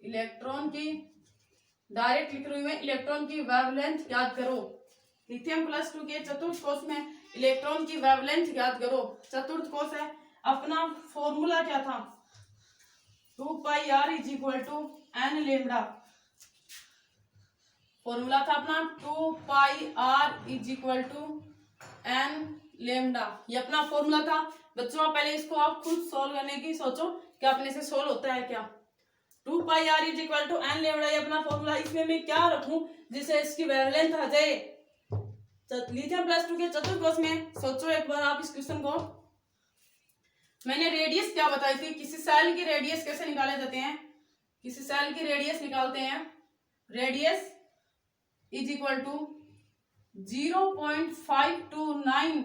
इलेक्ट्रॉन की डायरेक्ट लिख रही हूं मैं, इलेक्ट्रॉन की वेवलेंथ ज्ञात करो। लिथियम प्लस 2 के चतुर्थ कोष में इलेक्ट्रॉन की वेवलेंथ ज्ञात करो। चतुर्थ कोष है, अपना फॉर्मूला क्या था, 2 pi r is equal to n lambda. Formula था अपना 2 pi r is equal to n lambda, ये अपना फॉर्मूला था। बच्चों पहले इसको आप खुद सोल्व करने की सोचो कि अपने से सोल्व होता है क्या। 2 pi r is equal to n lambda, ये अपना फॉर्मूला। इसमें मैं क्या रखूं जिससे इसकी वेवलेंथ आ जाए। लिथियम प्लस 2 के चतुर्थ कोष में सोचो एक बार आप इस क्वेश्चन को। मैंने रेडियस क्या बताई थी, किसी सेल की रेडियस कैसे निकाले जाते हैं, किसी सेल की रेडियस निकालते हैं, radius is equal to 0.529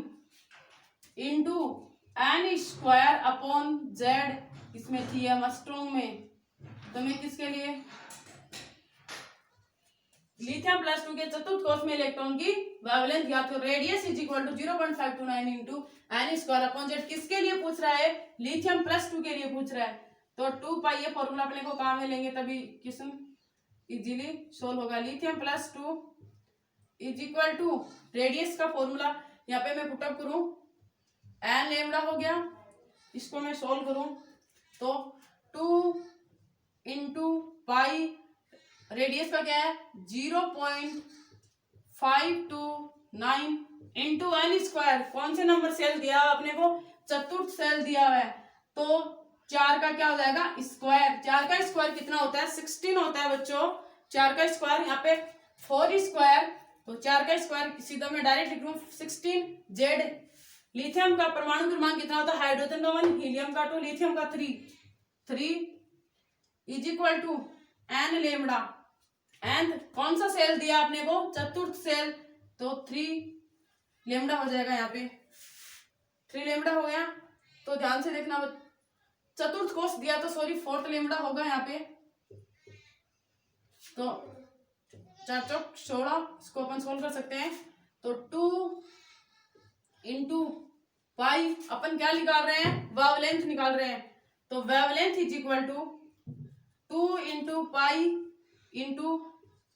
into n square upon Z. इसमें थी एंगस्ट्रॉम में। तो मैं किसके लिए, लिथियम प्लस 2 के चतुर्थ कोष में इलेक्ट्रॉन की वेवलेंथ ज्ञात करो। Radius is equal to 0.529 into n square upon Z. किसके लिए पूछ रहा है, लिथियम प्लस 2 के लिए पूछ रहा है। तो 2 पाई, ये फॉर्मूला अपने को काम में लेंगे तभी क्वेश्चन इजीली सोल्व होगा। Lithium plus 2 is equal to radius का फॉर्मूला यहाँ पे मैं पुटअप करूं, एन लेमडा हो गया। इसको मैं सोल्व करूं तो 2 इंटू पाई, रेडियस का क्या है 0.529 इंटू एन स्क्वायर। कौन से नंबर सेल दिया अपने को, चतुर्थ सेल दिया हुआ है। तो 4 का क्या हो जाएगा स्क्वायर, 4 का स्क्वायर कितना होता है 16 होता है बच्चों। 4 का स्क्वायर यहाँ पे 4 स्क्वायर, तो 4 का स्क्वायर सीधा मैं डायरेक्ट लिख लूं 16 जेड। लिथियम का परमाणु क्रमांक कितना होता है, हाइड्रोजन का 1, हीलियम का 2, लिथियम का 3 is equal to n lambda. N कौन सा सेल दिया आपने को, चतुर्थ सेल, तो 3 लेमडा हो जाएगा। यहाँ पे 3 लेमडा हो गया। तो ध्यान से देखना, चतुर्थ कोष दिया तो सॉरी 4th लेमडा होगा यहाँ पे। तो 4 चौक 16, इसको अपन सोल्व कर सकते हैं। तो 2 इंटू पाई, अपन क्या निकाल रहे हैं, वेवलेंथ निकाल रहे हैं। तो wavelength is equal to 2 into pi into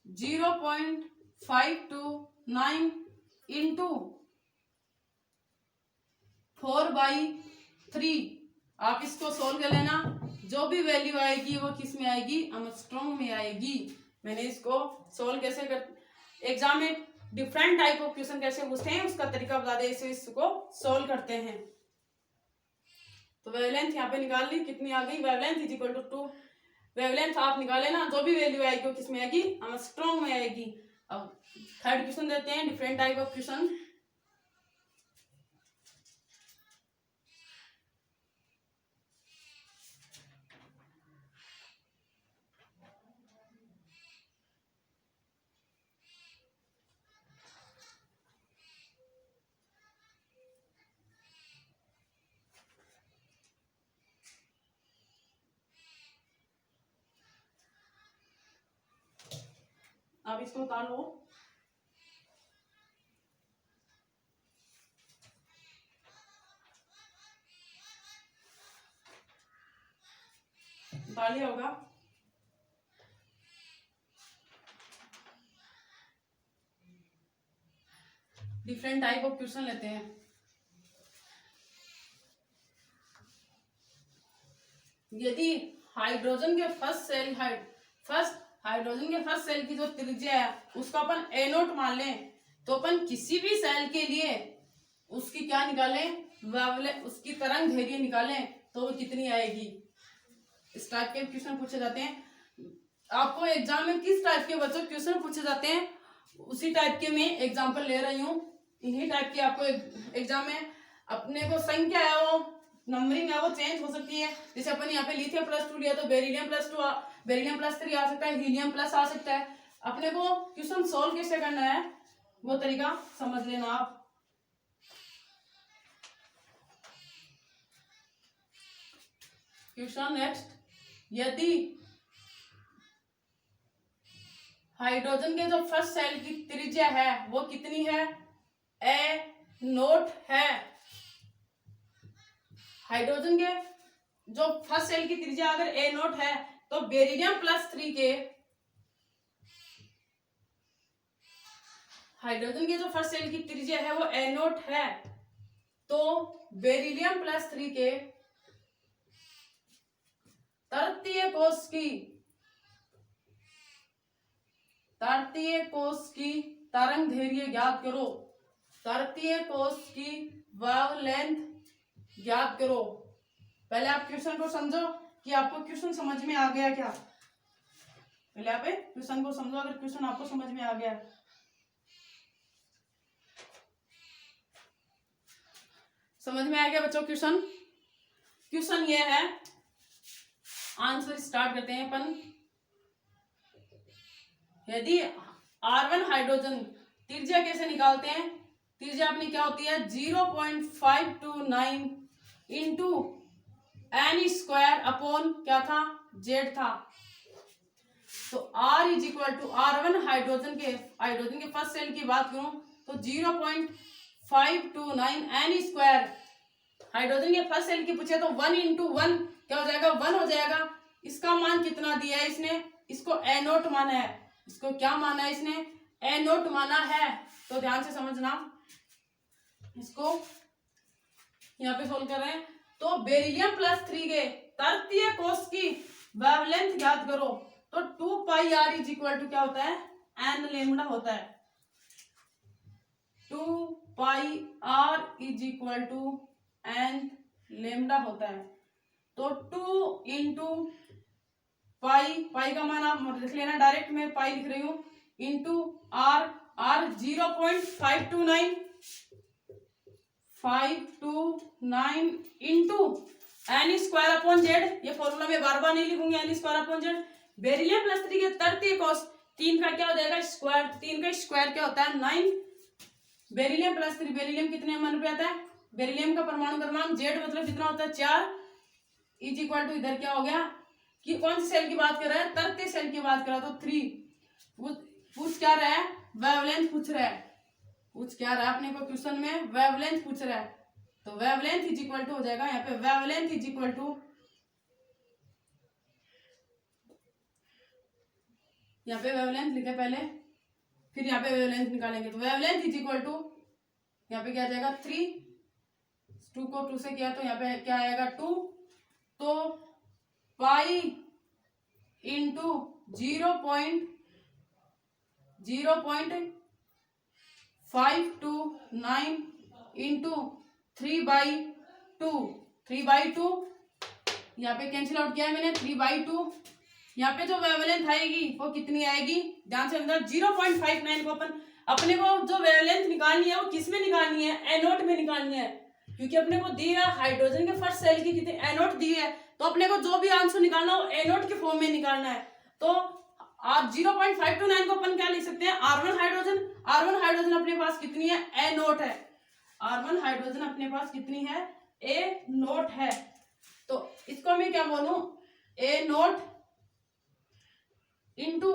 0.529 into 4/3। आप इसको सोल्व कर लेना, जो भी वैल्यू आएगी वो किस में आएगी, एंगस्ट्रॉम में आएगी। मैंने इसको सोल्व कैसे कर, एग्जाम में डिफरेंट टाइप ऑफ क्वेश्चन कैसे पूछते हैं उसका तरीका बता दे, इसे इसको सोल्व करते हैं। तो वेवलेंथ यहाँ पे निकाल ली, कितनी आ गई, wavelength is equal to 2 wavelength आप निकाले ना, जो भी वैल्यू आएगी वो किसमें आएगी, एंगस्ट्रॉम में आएगी। अब थर्ड क्वेश्चन देते हैं, डिफरेंट टाइप ऑफ क्वेश्चन। अब इसको उतार लो। उतार लिया होगा। डिफरेंट टाइप ऑफ क्वेश्चन लेते हैं। यदि हाइड्रोजन के फर्स्ट हाइड्रोजन के फर्स्ट सेल की जो त्रिज्या है उसको अपन ए नोट मान लें, तो अपन किसी भी सेल के लिए उसकी क्या निकालें, उसकी तरंग दैर्घ्य निकालें तो वो कितनी आएगी। इस टाइप के क्वेश्चन पूछे जाते हैं। आपको एग्जाम में किस टाइप के बच्चों क्वेश्चन पूछे जाते हैं उसी टाइप के मैं एग्जाम्पल ले रही हूँ। इन्हीं टाइप की आपको एग्जाम में अपने को संख्या है वो नंबरिंग है वो चेंज हो सकती है। जैसे अपन यहाँ पे लिथियम +2 लिया तो बेरिलियम +2 बेरिलियम +3 आ सकता है, हीलियम प्लस आ सकता है। अपने को क्वेश्चन सोल्व कैसे करना है वो तरीका समझ लेना आप। क्वेश्चन नेक्स्ट, यदि हाइड्रोजन के जो फर्स्ट सेल की त्रिज्या है वो कितनी है, ए नोट है। हाइड्रोजन के जो फर्स्ट सेल की त्रिज्या अगर ए नोट है तो बेरिलियम +3 के हाइड्रोजन के जो फर्स्ट सेल की त्रिज्या है वो ए नोट है, तो बेरिलियम +3 के तृतीय कोष की तरंग दैर्घ्य ज्ञात करो। तृतीय कोष की वेवलेंथ ज्ञात करो। पहले आप क्वेश्चन को समझो कि आपको क्वेश्चन समझ में आ गया क्या। पहले आप क्वेश्चन को समझो, अगर क्वेश्चन आपको समझ में आ गया। समझ में आ गया बच्चों क्वेश्चन। क्वेश्चन ये है, आंसर स्टार्ट करते हैं अपन। यदि R1 हाइड्रोजन त्रिज्या कैसे निकालते हैं, त्रिज्या अपनी क्या होती है 0.529 इंटू n² अपॉन क्या था Z था। तो R is equal to R1 hydrogen के फर्स्ट सेल की बात करूं तो 0.529 n²। हाइड्रोजन के फर्स्ट सेल की पूछे तो 1 इंटू 1 क्या हो जाएगा 1 हो जाएगा। इसका मान कितना दिया है इसने, इसको ए नोट माना है। इसको क्या माना है इसने, ए नोट माना है। तो ध्यान से समझना, इसको यहाँ पे सोल्व कर रहे हैं। तो बेरिलियम +3 के तृतीय कोष की वेवलेंथ ज्ञात करो। तो 2πr इज इक्वल टू क्या होता है n लेमडा होता है। 2πr is equal to n lambda होता है। तो 2 इंटू पाई का मान आप लिख लेना डायरेक्ट, मैं पाई लिख रही हूं, into r 0.529 into n² upon Z. ये फॉर्मूला में बार बार नहीं लिखूंगी, n² अपॉन जेड। बेरिलियम +3 के तृतीय कोष 3 का क्या हो जाएगा स्क्वायर, 3 का स्क्वायर क्या होता है 9। बेरिलियम +3 बेरिलियम कितने मान पे आता है, बेरिलियम का परमाणु क्रमांक जेड मतलब कितना होता है 4 इज इक्वल टू इधर क्या हो गया कि कौन सी सेल की बात कर रहा है, तृतीय सेल की बात कर रहा है तो 3। पूछ क्या रहा है, वेवलेंथ पूछ रहा है। पूछ क्या रहा है अपने को क्वेश्चन में, वेवलेंथ पूछ रहा है। तो वेवलेंथ इज इक्वल टू हो जाएगा यहाँ पे वेवलेंथ इज इक्वल टू, यहाँ पे वेवलेंथ लिखे पहले, फिर यहाँ पे वेवलेंथ निकालेंगे। तो वेवलेंथ इज इक्वल टू यहाँ पे क्या आ जाएगा 3, 2 को 2 से किया तो यहाँ पे क्या आएगा 2। तो पाई इंटू 0.529 इंटू 3/2 यहाँ पे कैंसिल आउट किया है मैंने 3/2 यहाँ पे जो वेवलेंथ आएगी वो कितनी आएगी, ध्यान से अंदर 0.59 को अपने को जो वेवलेंथ निकालनी है वो किस में निकालनी है, एनोड में निकालनी है, क्योंकि अपने को दी है हाइड्रोजन के फर्स्ट सेल की कितनी एनोड दी है, तो अपने को जो भी आंसर निकालना हो एनोड के फॉर्म में निकालना है। तो आप 0.529 को अपन क्या लिख सकते हैं, R1 हाइड्रोजन अपने पास कितनी है, ए नोट है, R1 हाइड्रोजन अपने पास कितनी है, ए नोट है। तो इसको मैं क्या बोलूं, ए नोट इंटू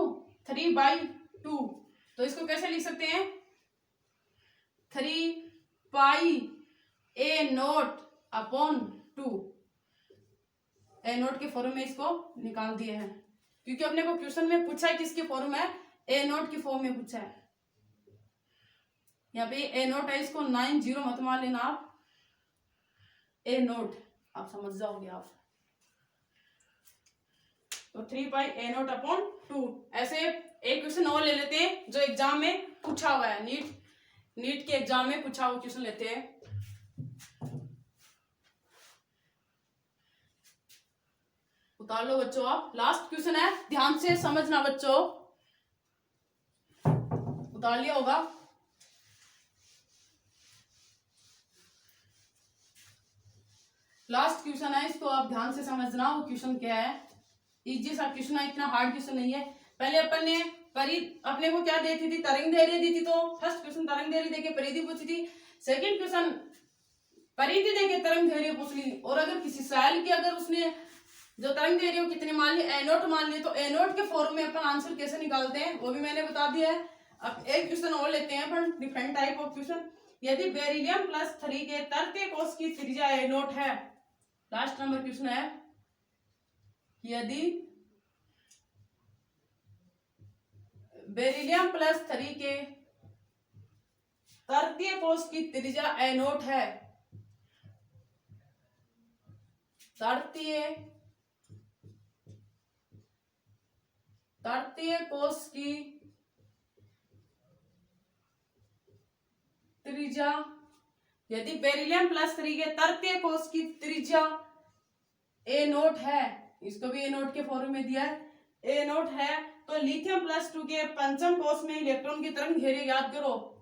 3/2, तो इसको कैसे लिख सकते हैं, 3 पाई ए नोट अपॉन 2, ए नोट के फॉर्म में इसको निकाल दिए हैं, क्योंकि अपने को क्वेश्चन में पूछा है किसके फॉर्म है, ए नोट की फॉर्म में पूछा है। यहाँ पे ए नोट है, इसको 90 मत मान लेना आप, ए नोट आप समझ जाओगे आप। तो 3 पाई ए नोट अपॉन 2। ऐसे एक क्वेश्चन और ले लेते हैं जो एग्जाम में पूछा हुआ है, नीट के एग्जाम में पूछा हुआ क्वेश्चन लेते हैं। उतार लो बच्चों, आप लास्ट क्वेश्चन है, ध्यान से समझना बच्चों, उतार लिया होगा। लास्ट क्वेश्चन है, इसको आप ध्यान से समझना, वो क्वेश्चन क्या है, इजी सा क्वेश्चन है, इतना हार्ड क्वेश्चन नहीं है। पहले अपन ने अपने को क्या देती थी, तरंग दैर्घ्य दी थी, तो फर्स्ट क्वेश्चन तरंग दैर्घ्य देके परिधि पूछी थी, सेकंड क्वेश्चन परिधि देके तरंग दैर्घ्य पूछ ली, और अगर किसी सेल की अगर उसने जो तरंग दैर्घ्य कितने मान ली, ए नोट मान ली, तो ए नोट के फॉर्म में अपन आंसर कैसे निकालते हैं वो भी मैंने बता दिया है। अब एक क्वेश्चन और लेते हैं अपन, डिफरेंट टाइप ऑफ क्वेश्चन। यदि बेरिलियम +3 के तृतीय कोश की त्रिज्या ए नोट है, लास्ट नंबर क्वेश्चन है, यदि बेरिलियम +3 के तृतीय कोश की त्रिज्या ए नोट है, तृतीय कोश की त्रिज्या, यदि बेरिलियम +3 के तृतीय कोश की त्रिज्या ए नोट है, इसको भी ए नोट के फॉर्म में दिया है, ए नोट है, तो लिथियम +2 के पंचम कोश में इलेक्ट्रॉन की तरंग दैर्घ्य याद करो,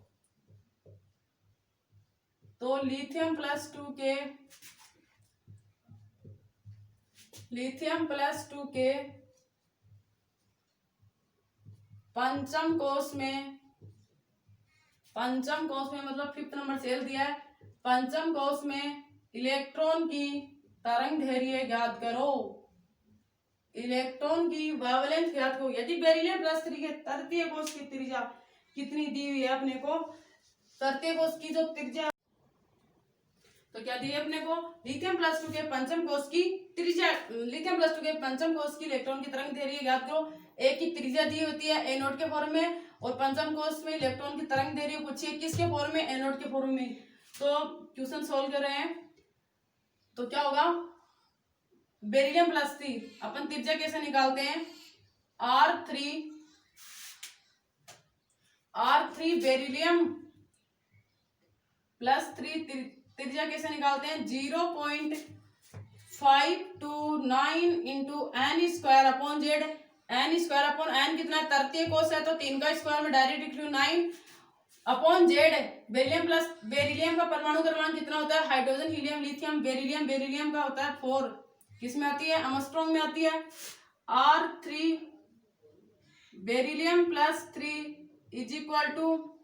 तो लिथियम +2 के पंचम कोश में मतलब 5th नंबर सेल दिया है, पंचम कोश में इलेक्ट्रॉन की तरंग दैर्घ्य ज्ञात करो, इलेक्ट्रॉन की वेवलेंथ ज्ञात करो। यदि बेरिलियम +3 के तृतीय कोश की त्रिज्या कितनी दी हुई है अपने को, तृतीय कोश की जो त्रिज्या, तो क्या दी है अपने को, लिथियम +2 के पंचम कोश की त्रिज्या, लिथियम +2 के पंचम कोश की इलेक्ट्रॉन की तरंग दैर्घ्य ज्ञात करो। एक की त्रिज्या दी होती है ए नोट के फॉर्म में, और पंचम कोश में इलेक्ट्रॉन की तरंग दैर्घ्य पूछिए किसके फॉर्म में, ए नोट के फॉर्म में। तो क्वेश्चन सोल्व कर रहे हैं, तो क्या होगा, बेरिलियम +3 अपन त्रिज्या कैसे निकालते हैं, R3 बेरिलियम +3 त्रिज्या कैसे निकालते हैं, 0.529 इंटू n² अपॉन n कितना है, तृतीय कोश है तो 3 का स्क्वायर में डायरेक्ट लिख लूं, 9 अपॉन z। बेरिलियम का परमाणु क्रमांक कितना होता है, हाइड्रोजन हीलियम लिथियम बेरिलियम का होता है 4, किस में आती है, एंगस्ट्रॉम में आती है। R3 beryllium +3 is equal to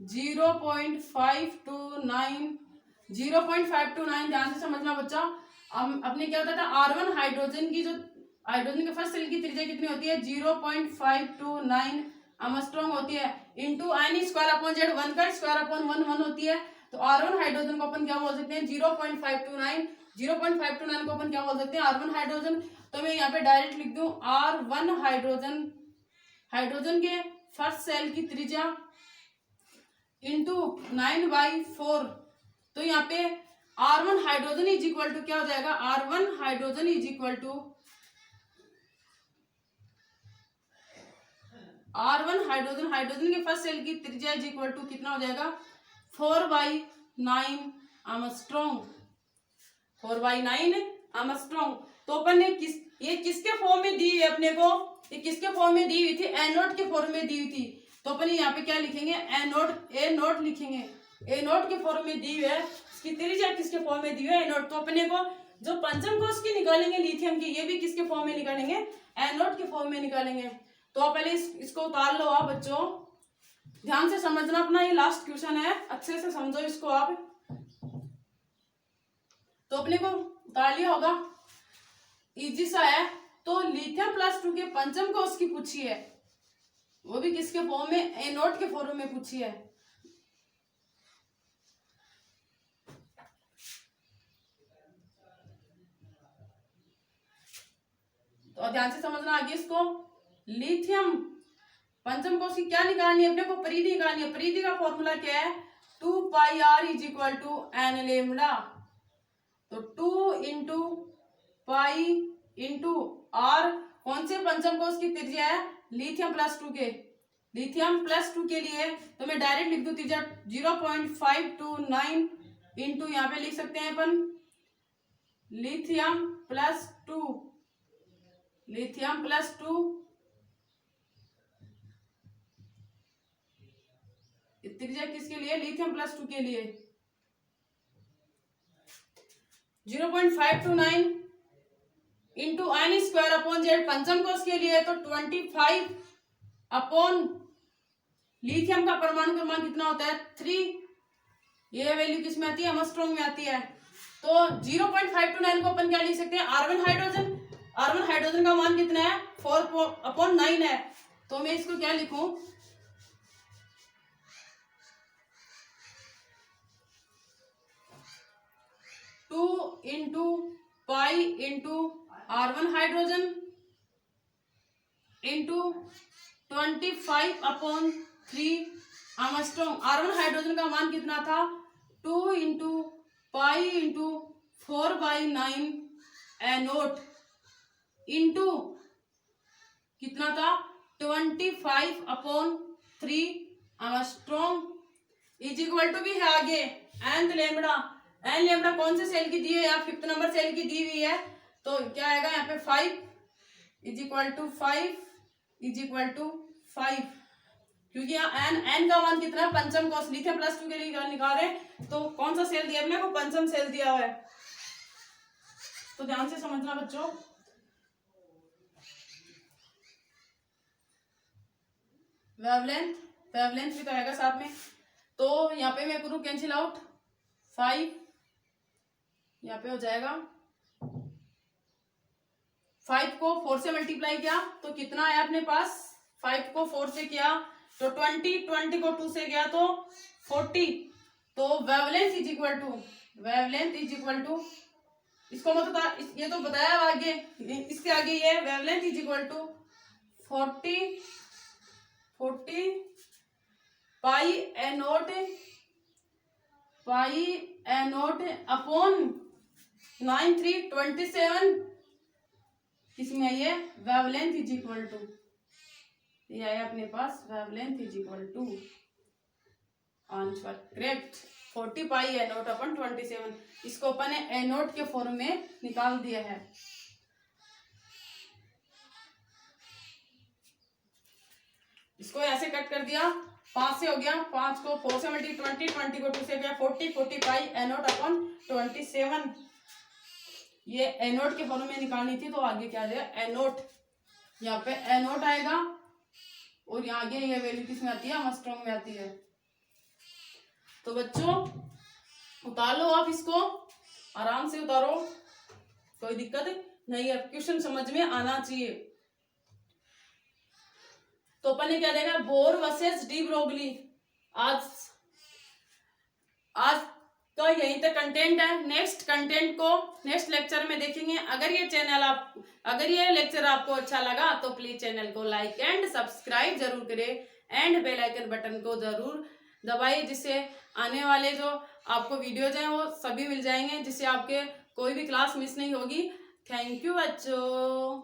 0.529, ध्यान से समझना बच्चा। अपने क्या होता था, R1 हाइड्रोजन के फर्स्ट सेल की त्रिज्या कितनी होती है, 0.529 एंगस्ट्रॉम होती है, इंटू n² अपॉन z, 1 का स्क्वायर अपॉन 1 होती है, तो R1 हाइड्रोजन को अपन क्या बोल सकते हैं, 0.529 को अपन क्या बोल सकते हैं, R1 हाइड्रोजन। तो मैं यहाँ पे डायरेक्ट लिख दूं R1 हाइड्रोजन के फर्स्ट सेल की त्रिज्या इंटू 9/4, तो यहाँ पे R1 hydrogen is equal to क्या हो जाएगा, R1 hydrogen is equal to R1 hydrogen के फर्स्ट सेल की त्रिज्या इज इक्वल टू कितना हो जाएगा, 4/9 एंगस्ट्रॉम, 4/9 एंगस्ट्रॉम। तो अपन ने ये किसके फॉर्म में दी है अपने को, ये किसके फॉर्म में दी हुई थी, ए नोट के फॉर्म में दी हुई थी। तो अपन यहाँ पे क्या लिखेंगे, ए नोट लिखेंगे, ए नोट के फॉर्म में दी हुई है, इसकी त्रिज्या किसके फॉर्म में दी हुई है, ए नोट। तो अपने को जो पंचम कोष की निकालेंगे लिथियम की, ये भी किसके फॉर्म में निकालेंगे, ए नोट के फॉर्म में निकालेंगे। तो आप पहले इसको उतार लो आप बच्चों, ध्यान से समझना अपना, ये लास्ट क्वेश्चन है, अच्छे से समझो इसको आप। तो अपने को उतार लिया होगा, इजी सा है। तो लिथियम +2 के पंचम कोष की पूछी है, वो भी किसके फॉर्म में, ए नोट के फॉर्म में पूछी है। तो ध्यान से समझना आगे इसको, लिथियम पंचम कोष की क्या निकालनी है अपने को, परिधि निकालनी है। परिधि का फॉर्मूला क्या है, 2πr = n लैम्डा। तो 2 × पाई इंटू आर, कौन से पंचम कोष की त्रिज्या है, लिथियम +2 के, लिथियम +2 के लिए तो मैं डायरेक्ट लिख दूं त्रिज्या 0.529 इंटू, यहाँ पे लिख सकते हैं अपन लिथियम +2, लिथियम +2 त्रिज्या किसके लिए, लिथियम +2 के लिए 0.529 इंटू n² पंचम कोष के लिए तो 25 अपॉन लिथियम का परमाणु क्रमांक कितना होता है 3, ये वैल्यू किस में आती है, एंगस्ट्रॉम में आती है। तो 0.529 को अपन क्या लिख सकते हैं, R1 हाइड्रोजन, R1 हाइड्रोजन का मान कितना है 4/9 है। तो मैं इसको क्या लिखूं, 2 × pi into R1 hydrogen into 25/3 angstrom. R1 hydrogen का मान कितना था 2 × पाई इंटू 4/9 एनोट इंटू कितना था 25/3 एंगस्ट्रॉम = भी है आगे n लैम्डा। एन लैम्डा कौन से सेल की दी है, आप 5th नंबर सेल की दी हुई है। तो क्या आएगा यहाँ पे 5 = 5 क्योंकि यहाँ एन का मान कितना है, पंचम कोष, लिथियम +2 के लिए निकाल रहे, तो कौन सा सेल दिया अपने को, पंचम सेल दिया हुआ है। तो ध्यान से समझना बच्चों, वेवलेंथ भी तो आएगा साथ में। तो यहाँ पे मैं करूँ कैंसिल आउट, 5 यहाँ पे हो जाएगा, 5 को 4 से मल्टीप्लाई किया तो कितना आया अपने पास, 5 को 4 से किया तो 20 को 2 से किया तो 40। तो वेवलेंथ = इसको मतलब ये तो बताया आगे, इसके आगे ये वेवलेंथ = 40 पाई एनोट अपॉन 9327 इसमें ये वेवलेंथ = ये आया अपने पास वेवलेंथ = आंसर करेक्ट 40 पाई एनोट अपॉन 27। इसको अपन ने एनोट के फॉर्म में निकाल दिया है। इसको ऐसे कट कर दिया, 5 से हो गया, 5 को 4 से मल्टी 20 को 2 से गया 40 पाई एनोट अपॉन 27। ये एनोट के फॉर्म में निकालनी थी, तो आगे क्या आ जाएगा एनोट, यहाँ पे एनोट आएगा और यहाँ आगे ये वैल्यू किस में आती है, एंगस्ट्रॉम में आती है। तो बच्चों उतार लो आप इसको, आराम से उतारो, कोई दिक्कत नहीं है, क्वेश्चन समझ में आना चाहिए। तो अपन ने क्या देखा, बोर वर्सेस डी ब्रोगली। आज तो यहीं तक कंटेंट है, नेक्स्ट लेक्चर में देखेंगे। अगर ये लेक्चर आपको अच्छा लगा तो प्लीज चैनल को लाइक एंड सब्सक्राइब जरूर करें एंड बेल आइकन बटन को जरूर दबाइए, जिससे आने वाले जो आपको वीडियोज हैं वो सभी मिल जाएंगे, जिससे आपके कोई भी क्लास मिस नहीं होगी। थैंक यू बच्चों।